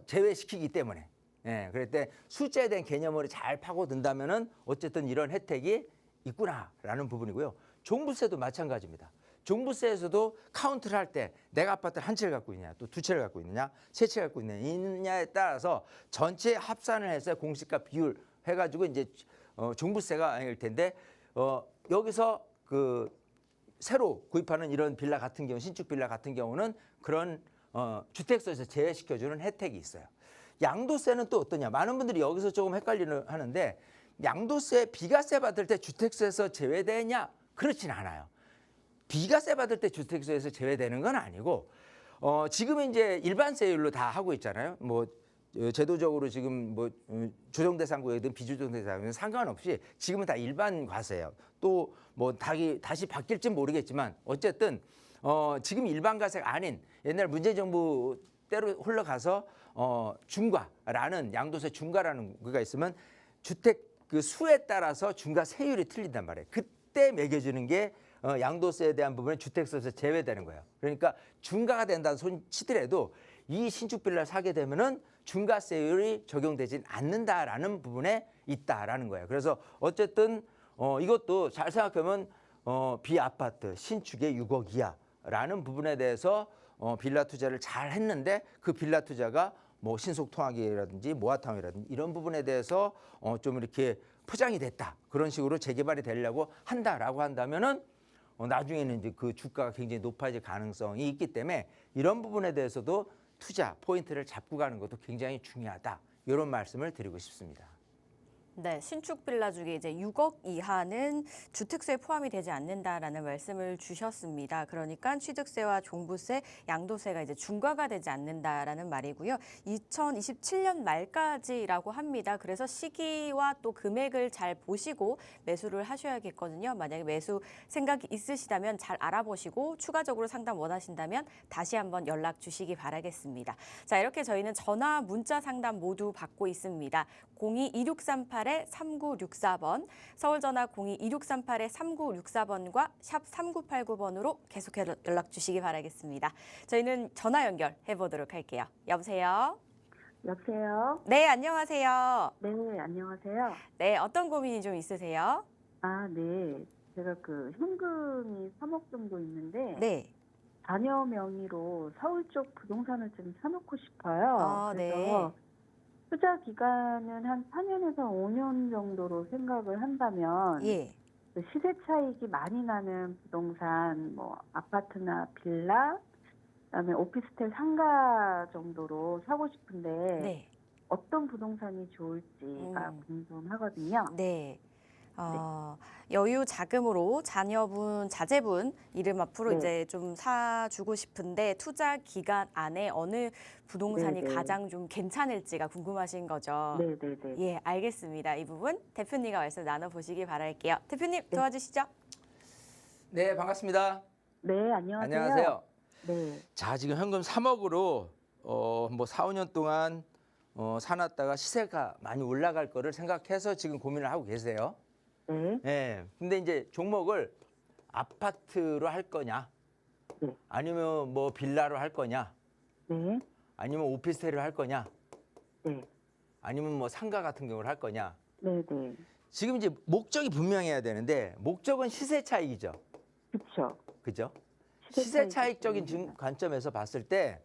Speaker 2: 제외시키기 때문에. 예, 그럴 때 숫자에 대한 개념으로 잘 파고든다면은 어쨌든 이런 혜택이 있구나라는 부분이고요. 종부세도 마찬가지입니다. 종부세에서도 카운트를 할 때 내가 아파트를 한 채를 갖고 있느냐, 또 두 채를 갖고 있느냐, 세 채를 갖고 있느냐에 따라서 전체 합산을 해서 공시가 비율 해가지고 이제 종부세가 아닐 텐데 여기서 그 새로 구입하는 이런 빌라 같은 경우, 신축 빌라 같은 경우는 그런 주택세에서 제외시켜주는 혜택이 있어요. 양도세는 또 어떠냐? 많은 분들이 여기서 조금 헷갈리는 하는데 양도세, 비과세 받을 때 주택세에서 제외되냐? 그렇진 않아요. 비과세 받을 때 주택세에서 제외되는 건 아니고 지금 이제 일반세율로 다 하고 있잖아요. 뭐 제도적으로 지금 뭐 조정 대상구역이든 비조정 대상구역이든 상관없이 지금은 다 일반 과세예요. 또 뭐 다시 바뀔진 모르겠지만 어쨌든 지금 일반 과세가 아닌 옛날 문재인 정부 때로 흘러가서 중과라는 양도세 중과라는 거가 있으면 주택 그 수에 따라서 중과 세율이 틀린단 말이에요. 그때 매겨주는 게 양도세에 대한 부분은 주택세에서 제외되는 거예요. 그러니까 중과가 된다는 손 치더라도 이 신축 빌라를 사게 되면은 중과세율이 적용되진 않는다라는 부분에 있다라는 거예요. 그래서 어쨌든 이것도 잘 생각하면 비아파트 신축의 6억 이하라는 부분에 대해서 빌라 투자를 잘 했는데 그 빌라 투자가 뭐 신속 통학이라든지 모아타운이라든지 이런 부분에 대해서 좀 이렇게 포장이 됐다. 그런 식으로 재개발이 되려고 한다라고 한다면은 나중에는 이제 그 주가가 굉장히 높아질 가능성이 있기 때문에 이런 부분에 대해서도 투자 포인트를 잡고 가는 것도 굉장히 중요하다. 이런 말씀을 드리고 싶습니다.
Speaker 1: 네, 신축 빌라 중에 이제 6억 이하는 주택세에 포함이 되지 않는다라는 말씀을 주셨습니다. 그러니까 취득세와 종부세, 양도세가 이제 중과가 되지 않는다라는 말이고요. 2027년 말까지라고 합니다. 그래서 시기와 또 금액을 잘 보시고 매수를 하셔야겠거든요. 만약에 매수 생각이 있으시다면 잘 알아보시고 추가적으로 상담 원하신다면 다시 한번 연락 주시기 바라겠습니다. 자, 이렇게 저희는 전화, 문자 상담 모두 받고 있습니다. 02-2638-3964번, 서울전화 02-2638-3964번과 샵 3989번으로 계속 연락 주시기 바라겠습니다. 저희는 전화 연결해 보도록 할게요. 여보세요?
Speaker 5: 여보세요?
Speaker 1: 네, 안녕하세요.
Speaker 5: 네, 안녕하세요.
Speaker 1: 네, 어떤 고민이 좀 있으세요?
Speaker 5: 아, 네. 제가 그 현금이 3억 정도 있는데
Speaker 1: 네.
Speaker 5: 자녀 명의로 서울 쪽 부동산을 좀 사놓고 싶어요.
Speaker 1: 아,
Speaker 5: 그래서
Speaker 1: 네.
Speaker 5: 투자 기간은 한 4년에서 5년 정도로 생각을 한다면
Speaker 1: 예.
Speaker 5: 그 시세 차익이 많이 나는 부동산, 뭐 아파트나 빌라, 그다음에 오피스텔 상가 정도로 사고 싶은데
Speaker 1: 네.
Speaker 5: 어떤 부동산이 좋을지가 궁금하거든요.
Speaker 1: 네. 여유 자금으로 자제분 이름 앞으로
Speaker 5: 네.
Speaker 1: 이제 좀 사주고 싶은데 투자 기간 안에 어느 부동산이
Speaker 5: 네, 네.
Speaker 1: 가장 좀 괜찮을지가 궁금하신 거죠.
Speaker 5: 네, 네, 네.
Speaker 1: 예, 알겠습니다. 이 부분 대표님과 말씀 나눠보시기 바랄게요. 대표님 도와주시죠.
Speaker 2: 네, 반갑습니다.
Speaker 5: 네, 안녕하세요.
Speaker 2: 안녕하세요.
Speaker 5: 네,
Speaker 2: 자, 지금 현금 3억으로 뭐 4, 5년 동안 사놨다가 시세가 많이 올라갈 거를 생각해서 지금 고민을 하고 계세요.
Speaker 5: 네,
Speaker 2: 예. 근데 이제 종목을 아파트로 할 거냐,
Speaker 5: 네.
Speaker 2: 아니면 뭐 빌라로 할 거냐,
Speaker 5: 네,
Speaker 2: 아니면 오피스텔을 할 거냐,
Speaker 5: 네,
Speaker 2: 아니면 뭐 상가 같은 경우를 할 거냐.
Speaker 5: 네, 네.
Speaker 2: 지금 이제 목적이 분명해야 되는데 목적은 시세 차익이죠.
Speaker 5: 그렇죠.
Speaker 2: 그죠?
Speaker 5: 시세
Speaker 2: 시세 차익적인
Speaker 5: 차익이
Speaker 2: 관점에서 봤을 때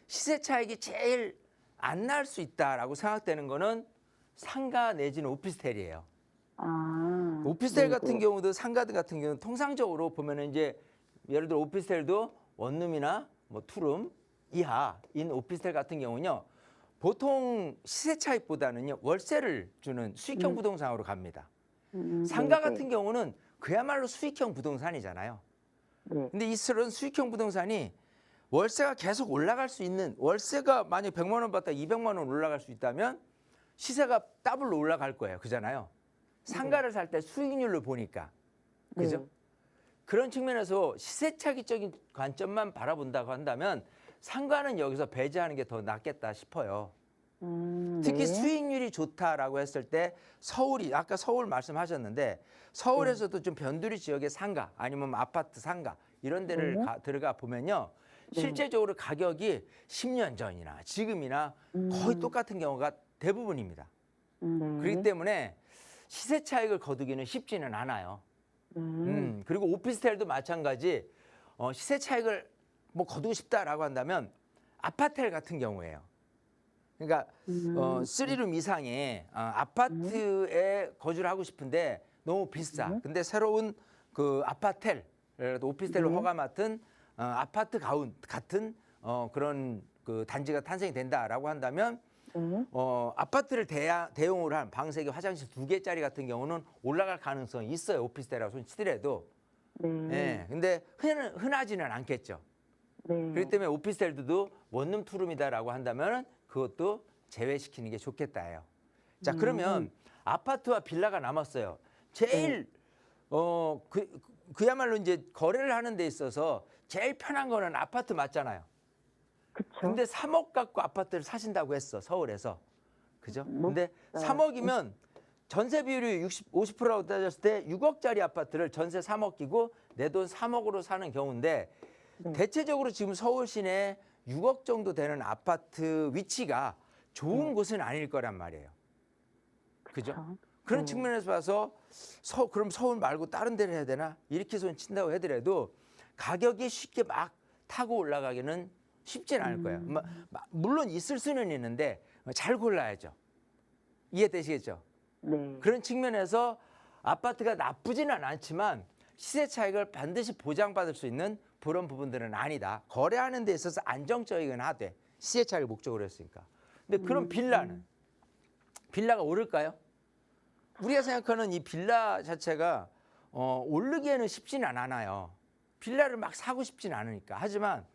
Speaker 2: 시세 차익이 제일 안 날 수 있다라고 생각되는 거는 상가 내지는 오피스텔이에요.
Speaker 5: 아,
Speaker 2: 오피스텔
Speaker 5: 네,
Speaker 2: 같은
Speaker 5: 네.
Speaker 2: 경우도 상가들 같은 경우는 통상적으로 보면은 이제 예를 들어 오피스텔도 원룸이나 뭐 투룸 이하인 오피스텔 같은 경우는요. 보통 시세 차익보다는요. 월세를 주는 수익형 부동산으로 갑니다. 상가
Speaker 5: 네,
Speaker 2: 같은 경우는 그야말로 수익형 부동산이잖아요.
Speaker 5: 네,
Speaker 2: 근데 이런 수익형 부동산이 월세가 계속 올라갈 수 있는 월세가 만약 100만 원 받다 200만 원 올라갈 수 있다면 시세가 더블로 올라갈 거예요. 그잖아요. 상가를 살 때 수익률로 보니까. 그죠?
Speaker 5: 네.
Speaker 2: 그런 측면에서 시세 차익적인 관점만 바라본다고 한다면 상가는 여기서 배제하는 게 더 낫겠다 싶어요. 특히
Speaker 5: 네.
Speaker 2: 수익률이 좋다라고 했을 때 서울이 아까 서울 말씀하셨는데 서울에서도 좀 변두리 지역의 상가 아니면 아파트 상가 이런 데를
Speaker 5: 네.
Speaker 2: 들어가 보면요. 실제적으로 가격이 10년 전이나 지금이나 거의 똑같은 경우가 대부분입니다.
Speaker 5: 네.
Speaker 2: 그렇기 때문에 시세 차익을 거두기는 쉽지는 않아요. 그리고 오피스텔도 마찬가지 시세 차익을 뭐 거두고 싶다라고 한다면 아파텔 같은 경우예요. 그러니까 3룸 이상의 아파트에 거주를 하고 싶은데 너무 비싸. 근데 새로운 그 아파텔 오피스텔로
Speaker 5: 네.
Speaker 2: 허가 맡은 아파트 같은 그런 그 단지가 탄생이 된다라고 한다면
Speaker 5: 네.
Speaker 2: 아파트를 대용으로 한 방 3개, 화장실 2개짜리 같은 경우는 올라갈 가능성이 있어요. 오피스텔이라고 손 치더라도.
Speaker 5: 네.
Speaker 2: 예. 근데 흔하지는 않겠죠.
Speaker 5: 네.
Speaker 2: 그렇기 때문에 오피스텔도 원룸 투룸이다라고 한다면 그것도 제외시키는 게 좋겠다예요. 자, 그러면 아파트와 빌라가 남았어요. 제일 그야말로 이제 거래를 하는 데 있어서 제일 편한 거는 아파트 맞잖아요.
Speaker 5: 그쵸.
Speaker 2: 근데 3억 갖고 아파트를 사신다고 했어, 서울에서. 그죠?
Speaker 5: 못
Speaker 2: 근데
Speaker 5: 사요.
Speaker 2: 3억이면 전세 비율이 50%라고 따졌을 때 6억짜리 아파트를 전세 3억 끼고 내 돈 3억으로 사는 경우인데
Speaker 5: 네.
Speaker 2: 대체적으로 지금 서울 시내 6억 정도 되는 아파트 위치가 좋은 곳은 아닐 거란 말이에요. 그죠?
Speaker 5: 그쵸.
Speaker 2: 그런
Speaker 5: 네.
Speaker 2: 측면에서 봐서 그럼 서울 말고 다른 데를 해야 되나? 이렇게 손 친다고 하더라도 가격이 쉽게 막 타고 올라가기는 쉽진 않을 거예요. 물론 있을 수는 있는데 잘 골라야죠. 이해되시겠죠?
Speaker 5: 네.
Speaker 2: 그런 측면에서 아파트가 나쁘지는 않지만 시세 차익을 반드시 보장받을 수 있는 그런 부분들은 아니다. 거래하는 데 있어서 안정적이긴 하되 시세 차익을 목적으로 했으니까. 근데 그럼 빌라는? 빌라가 오를까요? 우리가 생각하는 이 빌라 자체가 오르기에는 쉽지는 않아요. 빌라를 막 사고 싶지는 않으니까. 하지만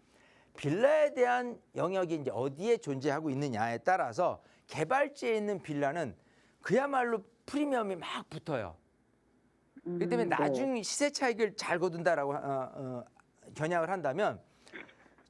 Speaker 2: 빌라에 대한 영역이 이제 어디에 존재하고 있느냐에 따라서 개발지에 있는 빌라는 그야말로 프리미엄이 막 붙어요. 그렇기 때문에
Speaker 5: 네.
Speaker 2: 나중 시세 차익을 잘 거둔다라고 겨냥을 한다면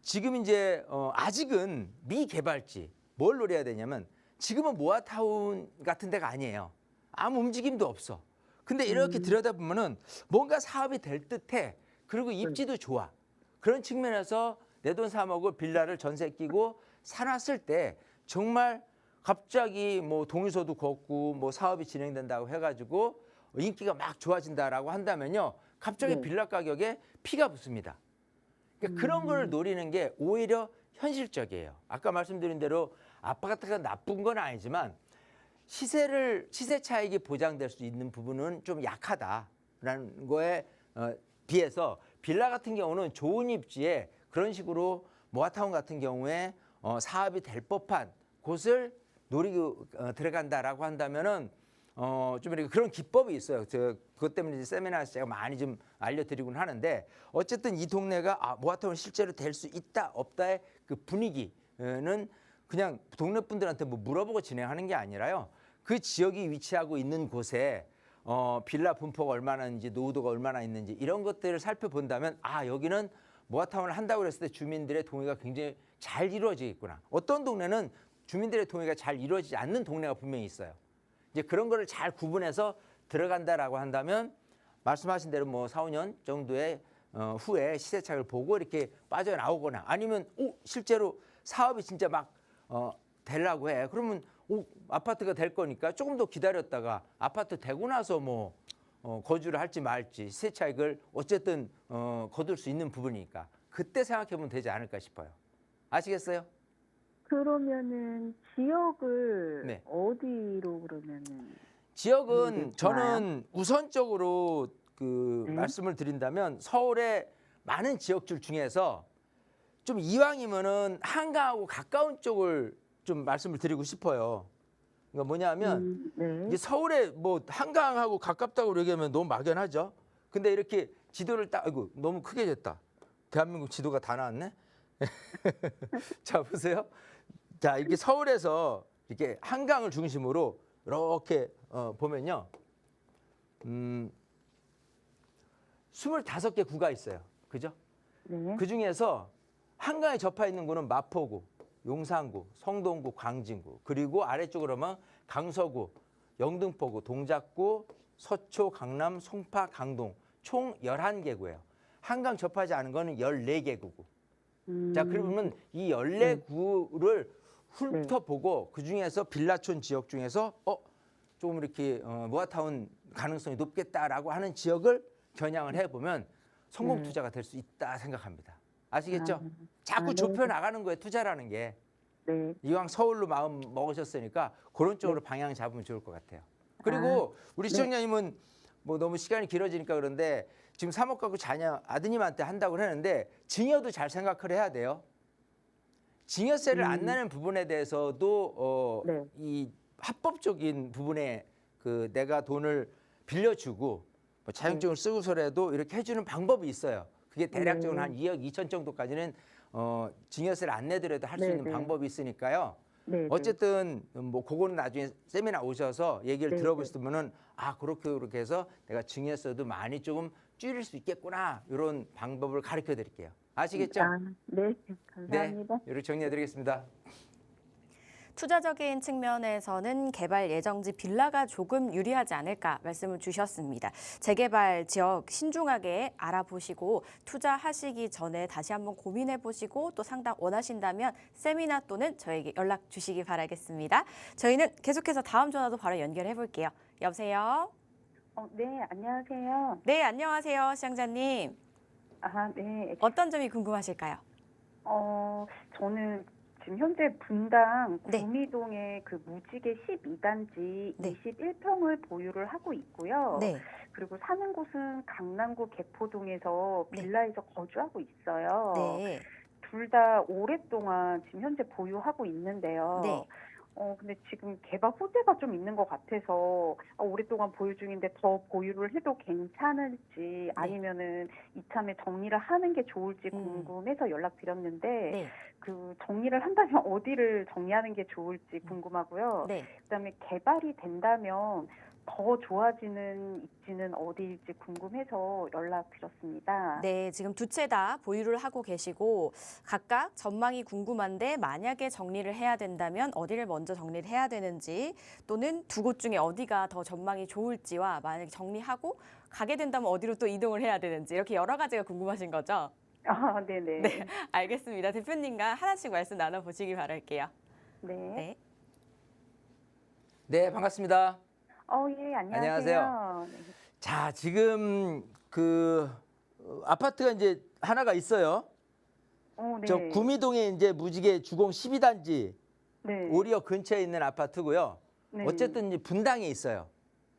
Speaker 2: 지금 이제 아직은 미개발지 뭘 노려야 되냐면 지금은 모아타운 같은 데가 아니에요. 아무 움직임도 없어. 근데 이렇게 들여다보면은 뭔가 사업이 될 듯해. 그리고 입지도 좋아. 그런 측면에서 내 돈 3억을 빌라를 전세 끼고 사놨을 때 정말 갑자기 뭐 동의서도 걷고 뭐 사업이 진행된다고 해가지고 인기가 막 좋아진다라고 한다면요. 갑자기
Speaker 5: 네.
Speaker 2: 빌라 가격에 피가 붙습니다. 그러니까 그런 걸 노리는 게 오히려 현실적이에요. 아까 말씀드린 대로 아파트가 나쁜 건 아니지만 시세 차익이 보장될 수 있는 부분은 좀 약하다라는 거에 비해서 빌라 같은 경우는 좋은 입지에 그런 식으로 모아타운 같은 경우에 사업이 될 법한 곳을 노리고 들어간다라고 한다면은 좀 이렇게 그런 기법이 있어요. 그것 때문에 이제 세미나에서 제가 많이 좀 알려드리곤 하는데 어쨌든 이 동네가 모아타운 실제로 될 수 있다 없다의 그 분위기는 그냥 동네 분들한테 뭐 물어보고 진행하는 게 아니라요. 그 지역이 위치하고 있는 곳에 빌라 분포가 얼마나 있는지 노후도가 얼마나 있는지 이런 것들을 살펴본다면 여기는 모아타운을 한다고 그랬을 때 주민들의 동의가 굉장히 잘 이루어지겠구나. 어떤 동네는 주민들의 동의가 잘 이루어지지 않는 동네가 분명히 있어요. 이제 그런 거를 잘 구분해서 들어간다라고 한다면 말씀하신 대로 뭐 4, 5년 정도의 후에 시세차익을 보고 이렇게 빠져나오거나 아니면 실제로 사업이 진짜 막 되려고 해. 그러면 아파트가 될 거니까 조금 더 기다렸다가 아파트 되고 나서 뭐 거주를 할지 말지 시세 차익을 어쨌든 거둘 수 있는 부분이니까 그때 생각해 보면 되지 않을까 싶어요. 아시겠어요?
Speaker 5: 그러면은 지역을
Speaker 2: 네.
Speaker 5: 어디로 그러면은
Speaker 2: 지역은
Speaker 5: 좋아요.
Speaker 2: 저는 우선적으로
Speaker 5: 네.
Speaker 2: 말씀을 드린다면 서울의 많은 지역들 중에서 좀 이왕이면은 한강하고 가까운 쪽을 좀 말씀을 드리고 싶어요. 그러니까 뭐냐면
Speaker 5: 네.
Speaker 2: 이제 서울에 뭐 한강하고 가깝다고 얘기하면 너무 막연하죠. 근데 이렇게 지도를 아이고 너무 크게 됐다. 대한민국 지도가 다 나왔네. 자 보세요. 자 이렇게 서울에서 이렇게 한강을 중심으로 이렇게 보면요. 25개 구가 있어요. 그죠?
Speaker 5: 네.
Speaker 2: 그 중에서 한강에 접해 있는 구는 마포구, 용산구, 성동구, 광진구, 그리고 아래쪽으로 오면 강서구, 영등포구, 동작구, 서초, 강남, 송파, 강동 총 11개구예요. 한강 접하지 않은 거는 14개구고. 자, 그러면 이 14구를 훑어보고 그중에서 빌라촌 지역 중에서 조금 이렇게 모아타운 가능성이 높겠다라고 하는 지역을 겨냥을 해보면 성공 투자가 될 수 있다 생각합니다. 아시겠죠? 자꾸
Speaker 5: 네.
Speaker 2: 좁혀 나가는 거예요. 투자라는 게.
Speaker 5: 네.
Speaker 2: 이왕 서울로 마음 먹으셨으니까 그런 쪽으로 방향 잡으면 좋을 것 같아요. 그리고 우리 시청자님은 뭐 너무 시간이 길어지니까 그런데 지금 3억 갖고 자녀 아드님한테 한다고 하는데 증여도 잘 생각을 해야 돼요. 증여세를 안 내는 부분에 대해서도
Speaker 3: 네.
Speaker 2: 이 합법적인 부분에 그 내가 돈을 빌려주고 뭐 자격증을 쓰고서라도 이렇게 해주는 방법이 있어요. 그게 대략적으로 한 2억 2천 정도까지는 증여세를 안 내더라도 할 수
Speaker 3: 네,
Speaker 2: 있는
Speaker 3: 네.
Speaker 2: 방법이 있으니까요.
Speaker 3: 네.
Speaker 2: 어쨌든 뭐 그거는 나중에 세미나 오셔서 얘기를
Speaker 3: 네,
Speaker 2: 들어보시면은 아 그렇게 해서 내가 증여세도 많이 조금 줄일 수 있겠구나 이런 방법을 가르쳐 드릴게요. 아시겠죠?
Speaker 3: 네. 감사합니다.
Speaker 2: 이렇게 정리해 드리겠습니다.
Speaker 1: 투자적인 측면에서는 개발 예정지 빌라가 조금 유리하지 않을까 말씀을 주셨습니다. 재개발 지역 신중하게 알아보시고 투자하시기 전에 다시 한번 고민해 보시고 또 상담 원하신다면 세미나 또는 저에게 연락 주시기 바라겠습니다. 저희는 계속해서 다음 전화도 바로 연결해 볼게요. 여보세요?
Speaker 5: 네, 안녕하세요.
Speaker 1: 네, 안녕하세요. 시청자님.
Speaker 5: 네.
Speaker 1: 어떤 점이 궁금하실까요?
Speaker 5: 저는 지금 현재 분당
Speaker 1: 네.
Speaker 5: 구미동의 그 무지개 12단지
Speaker 1: 네.
Speaker 5: 21평을 보유를 하고 있고요.
Speaker 1: 네.
Speaker 5: 그리고 사는 곳은 강남구 개포동에서
Speaker 1: 네.
Speaker 5: 빌라에서 거주하고 있어요.
Speaker 1: 네.
Speaker 5: 둘 다 오랫동안 지금 현재 보유하고 있는데요.
Speaker 1: 네.
Speaker 5: 근데 지금 개발 호재가 좀 있는 것 같아서 오랫동안 보유 중인데 더 보유를 해도 괜찮을지 아니면은 이참에 정리를 하는 게 좋을지 궁금해서 연락드렸는데
Speaker 1: 네.
Speaker 5: 그 정리를 한다면 어디를 정리하는 게 좋을지 궁금하고요.
Speaker 1: 네.
Speaker 5: 그다음에 개발이 된다면 더 좋아지는 입지는 어디일지 궁금해서 연락드렸습니다.
Speaker 1: 네, 지금 두 채 다 보유를 하고 계시고 각각 전망이 궁금한데 만약에 정리를 해야 된다면 어디를 먼저 정리를 해야 되는지 또는 두 곳 중에 어디가 더 전망이 좋을지와 만약에 정리하고 가게 된다면 어디로 또 이동을 해야 되는지 이렇게 여러 가지가 궁금하신 거죠?
Speaker 5: 네네.
Speaker 1: 네, 알겠습니다. 대표님과 하나씩 말씀 나눠보시기 바랄게요.
Speaker 5: 네.
Speaker 1: 네.
Speaker 2: 네, 반갑습니다.
Speaker 5: 예,
Speaker 2: 안녕하세요.
Speaker 5: 안녕하세요. 네.
Speaker 2: 자, 지금 그 아파트가 이제 하나가 있어요.
Speaker 5: 네.
Speaker 2: 저 구미동에 이제 무지개 주공 12단지
Speaker 5: 네.
Speaker 2: 오리어 근처에 있는 아파트고요.
Speaker 5: 네.
Speaker 2: 어쨌든 이제 분당에 있어요.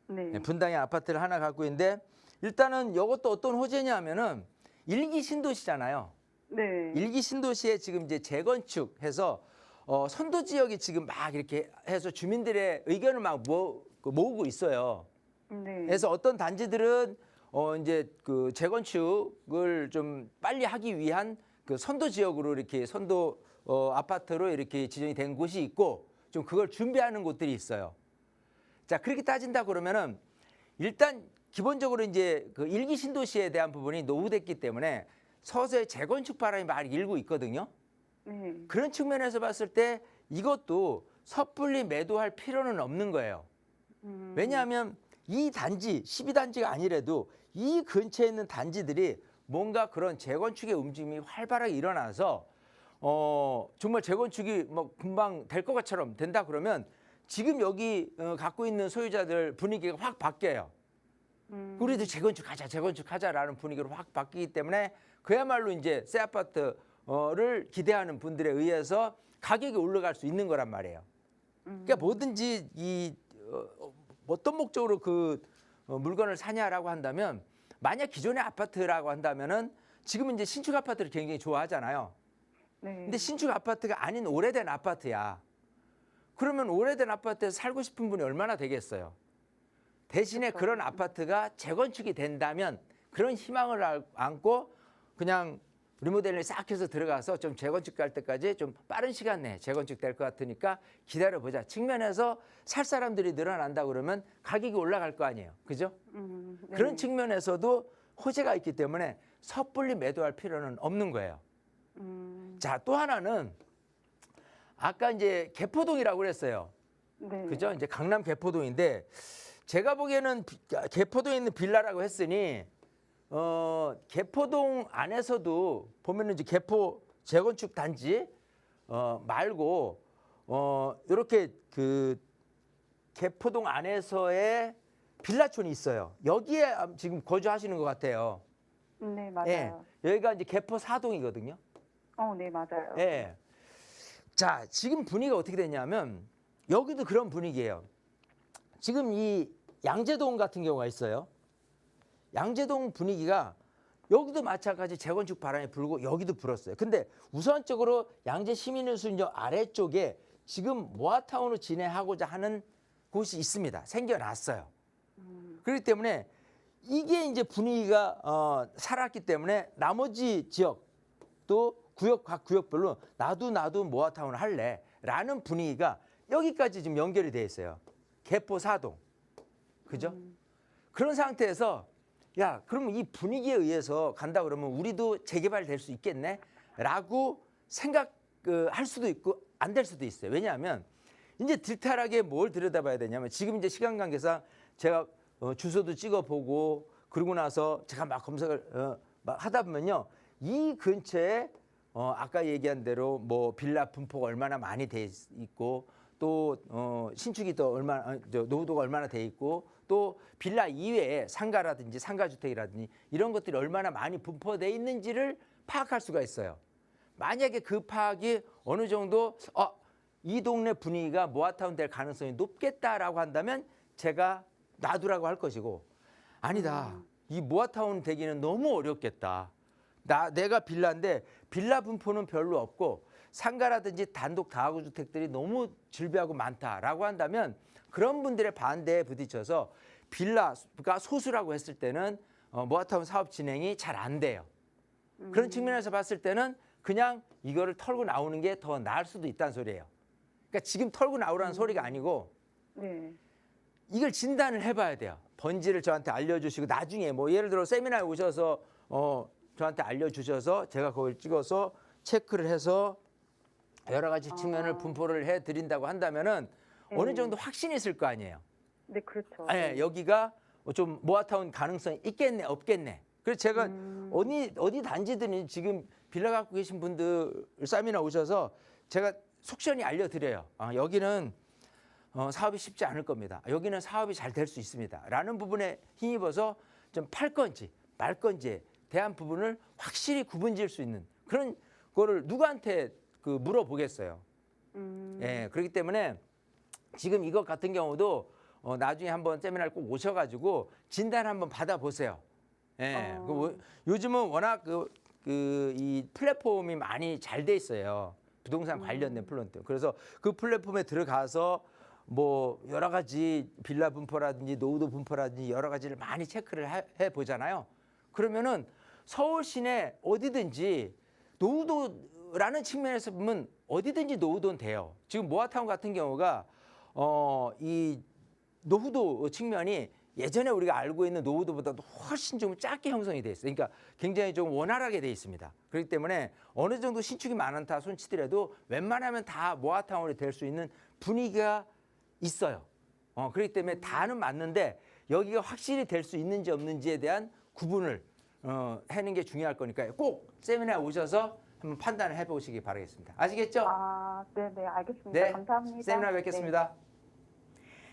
Speaker 5: 네.
Speaker 2: 네, 분당에 아파트를 하나 갖고 있는데 일단은 이것도 어떤 호재냐면은 일기 신도시잖아요.
Speaker 5: 네.
Speaker 2: 일기 신도시에 지금 이제 재건축해서 선도 지역이 지금 막 이렇게 해서 주민들의 의견을 막 모으고 있어요.
Speaker 5: 네.
Speaker 2: 그래서 어떤 단지들은 이제 그 재건축을 좀 빨리 하기 위한 그 선도 지역으로 이렇게 선도 아파트로 이렇게 지정이 된 곳이 있고 좀 그걸 준비하는 곳들이 있어요. 자, 그렇게 따진다 그러면은 일단 기본적으로 이제 그 일기 신도시에 대한 부분이 노후됐기 때문에 서서히 재건축 바람이 많이 일고 있거든요.
Speaker 5: 네.
Speaker 2: 그런 측면에서 봤을 때 이것도 섣불리 매도할 필요는 없는 거예요. 왜냐하면 이 단지 12단지가 아니라도 이 근처에 있는 단지들이 뭔가 그런 재건축의 움직임이 활발하게 일어나서 정말 재건축이 뭐 금방 될 것처럼 된다 그러면 지금 여기 갖고 있는 소유자들 분위기가 확 바뀌어요. 우리도 재건축하자라는 분위기로 확 바뀌기 때문에 그야말로 이제 새 아파트를 기대하는 분들에 의해서 가격이 올라갈 수 있는 거란 말이에요. 그러니까 뭐든지 이 어떤 목적으로 그 물건을 사냐라고 한다면 만약 기존의 아파트라고 한다면은 지금 이제 신축 아파트를 굉장히 좋아하잖아요.
Speaker 5: 네.
Speaker 2: 근데 신축 아파트가 아닌 오래된 아파트야. 그러면 오래된 아파트에서 살고 싶은 분이 얼마나 되겠어요. 대신에
Speaker 5: 그렇죠.
Speaker 2: 그런 아파트가 재건축이 된다면 그런 희망을 안고 그냥 리모델링 싹 해서 들어가서 좀 재건축 할 때까지 좀 빠른 시간 내에 재건축 될 것 같으니까 기다려보자. 측면에서 살 사람들이 늘어난다 그러면 가격이 올라갈 거 아니에요. 그죠?
Speaker 5: 네.
Speaker 2: 그런 측면에서도 호재가 있기 때문에 섣불리 매도할 필요는 없는 거예요. 자, 또 하나는 아까 이제 개포동이라고 그랬어요.
Speaker 5: 네.
Speaker 2: 그죠? 이제 강남 개포동인데 제가 보기에는 개포동에 있는 빌라라고 했으니 개포동 안에서도 보면은 이제 개포 재건축 단지 말고 이렇게 그 개포동 안에서의 빌라촌이 있어요. 여기에 지금 거주하시는 것 같아요.
Speaker 5: 네, 맞아요.
Speaker 2: 예, 여기가 이제 개포 4동이거든요.
Speaker 5: 네, 맞아요.
Speaker 2: 예. 자, 지금 분위기가 어떻게 됐냐면 여기도 그런 분위기예요. 지금 이 양재동 같은 경우가 있어요. 양재동 분위기가 여기도 마찬가지 재건축 바람이 불고 여기도 불었어요. 근데 우선적으로 양재 시민의술역 아래쪽에 지금 모아타운으로 진행하고자 하는 곳이 있습니다. 생겨났어요. 그렇기 때문에 이게 이제 분위기가 살았기 때문에 나머지 지역 또 구역 각 구역별로 나도 모아타운을 할래라는 분위기가 여기까지 지금 연결이 돼 있어요. 개포 사동. 그죠? 그런 상태에서 야, 그러면 이 분위기에 의해서 간다 그러면 우리도 재개발될 수 있겠네? 라고 생각할 수도 있고 안 될 수도 있어요. 왜냐하면 이제 디테일하게 뭘 들여다봐야 되냐면 지금 이제 시간 관계상 제가 주소도 찍어보고 그러고 나서 제가 막 검색을 막 하다 보면요. 이 근처에 아까 얘기한 대로 뭐 빌라 분포가 얼마나 많이 돼 있고 또 신축이 또 얼마나 노후도가 얼마나 돼 있고 또 빌라 이외에 상가라든지 상가주택이라든지 이런 것들이 얼마나 많이 분포돼 있는지를 파악할 수가 있어요. 만약에 그 파악이 어느 정도 이 동네 분위기가 모아타운 될 가능성이 높겠다라고 한다면 제가 놔두라고 할 것이고 아니다. 이 모아타운 되기는 너무 어렵겠다. 내가 빌라인데 빌라 분포는 별로 없고 상가라든지 단독 다가구 주택들이 너무 질비하고 많다라고 한다면 그런 분들의 반대에 부딪혀서 빌라가 소수라고 했을 때는 모아타운 사업 진행이 잘 안 돼요. 그런 측면에서 봤을 때는 그냥 이거를 털고 나오는 게 더 나을 수도 있다는 소리예요. 그러니까 지금 털고 나오라는 소리가 아니고
Speaker 5: 네.
Speaker 2: 이걸 진단을 해봐야 돼요. 번지를 저한테 알려주시고 나중에 뭐 예를 들어 세미나에 오셔서 저한테 알려주셔서 제가 그걸 찍어서 체크를 해서 여러 가지 측면을 분포를 해드린다고 한다면은 어느 정도 확신이 있을 거 아니에요.
Speaker 5: 네, 그렇죠.
Speaker 2: 네, 여기가 좀 모아타운 가능성이 있겠네, 없겠네. 그래서 제가 어디 단지들은 지금 빌라 갖고 계신 분들 세미나 오셔서 제가 속편히 알려드려요. 여기는 사업이 쉽지 않을 겁니다. 여기는 사업이 잘 될 수 있습니다. 라는 부분에 힘입어서 좀 팔 건지 말 건지에 대한 부분을 확실히 구분 지을 수 있는 그런 거를 누구한테 물어보겠어요. 예, 그렇기 때문에 지금 이것 같은 경우도 나중에 한번 세미나를 꼭 오셔가지고 진단 한번 받아보세요. 예, 요즘은 워낙 이 플랫폼이 많이 잘 돼 있어요. 부동산 관련된 플랫폼. 그래서 그 플랫폼에 들어가서 뭐 여러 가지 빌라 분포라든지 노후도 분포라든지 여러 가지를 많이 체크를 해 보잖아요. 그러면은 서울 시내 어디든지 노후도라는 측면에서 보면 어디든지 노후도는 돼요. 지금 모아타운 같은 경우가 이 노후도 측면이 예전에 우리가 알고 있는 노후도보다도 훨씬 좀 작게 형성이 돼 있어요. 그러니까 굉장히 좀 원활하게 돼 있습니다. 그렇기 때문에 어느 정도 신축이 많다 손치더라도 웬만하면 다 모아타운이 될 수 있는 분위기가 있어요. 그렇기 때문에 다는 맞는데 여기가 확실히 될 수 있는지 없는지에 대한 구분을 하는 게 중요할 거니까 꼭 세미나에 오셔서 한번 판단을 해보시기 바라겠습니다. 아시겠죠?
Speaker 5: 네, 알겠습니다.
Speaker 2: 네,
Speaker 5: 감사합니다.
Speaker 2: 세미나 뵙겠습니다.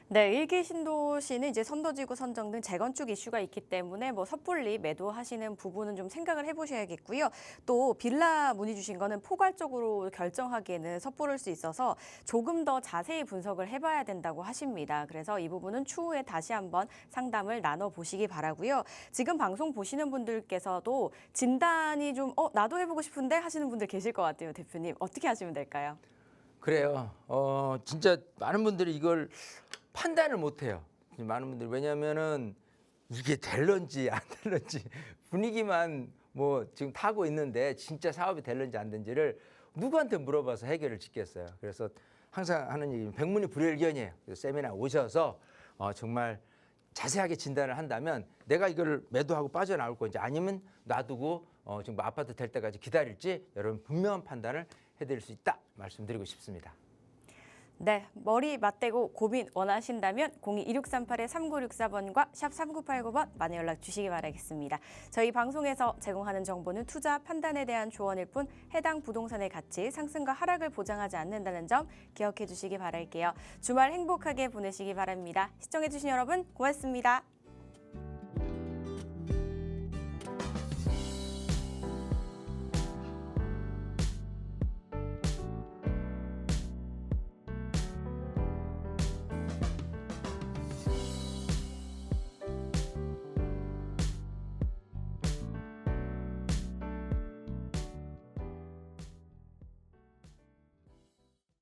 Speaker 1: 네, 일기 신도시는 이제 선도지구 선정 등 재건축 이슈가 있기 때문에 뭐 섣불리 매도하시는 부분은 좀 생각을 해보셔야겠고요. 또 빌라 문의 주신 거는 포괄적으로 결정하기에는 섣부를 수 있어서 조금 더 자세히 분석을 해봐야 된다고 하십니다. 그래서 이 부분은 추후에 다시 한번 상담을 나눠보시기 바라고요. 지금 방송 보시는 분들께서도 진단이 좀 나도 해보고 싶은데 하시는 분들 계실 것 같아요, 대표님. 어떻게 하시면 될까요?
Speaker 2: 그래요. 진짜 많은 분들이 이걸 판단을 못해요. 많은 분들이 왜냐하면은 이게 될런지 안 될런지 분위기만 뭐 지금 타고 있는데 진짜 사업이 될런지 안 된지를 누구한테 물어봐서 해결을 짓겠어요. 그래서 항상 하는 얘기는 백문이 불여일견이에요. 그래서 세미나 오셔서 정말 자세하게 진단을 한다면 내가 이거를 매도하고 빠져나올 건지 아니면 놔두고 지금 아파트 될 때까지 기다릴지 여러분 분명한 판단을 해드릴 수 있다 말씀드리고 싶습니다.
Speaker 1: 네, 머리 맞대고 고민 원하신다면 02-2638-3964번과 샵 3989번 많이 연락 주시기 바라겠습니다. 저희 방송에서 제공하는 정보는 투자 판단에 대한 조언일 뿐 해당 부동산의 가치, 상승과 하락을 보장하지 않는다는 점 기억해 주시기 바랄게요. 주말 행복하게 보내시기 바랍니다. 시청해 주신 여러분 고맙습니다.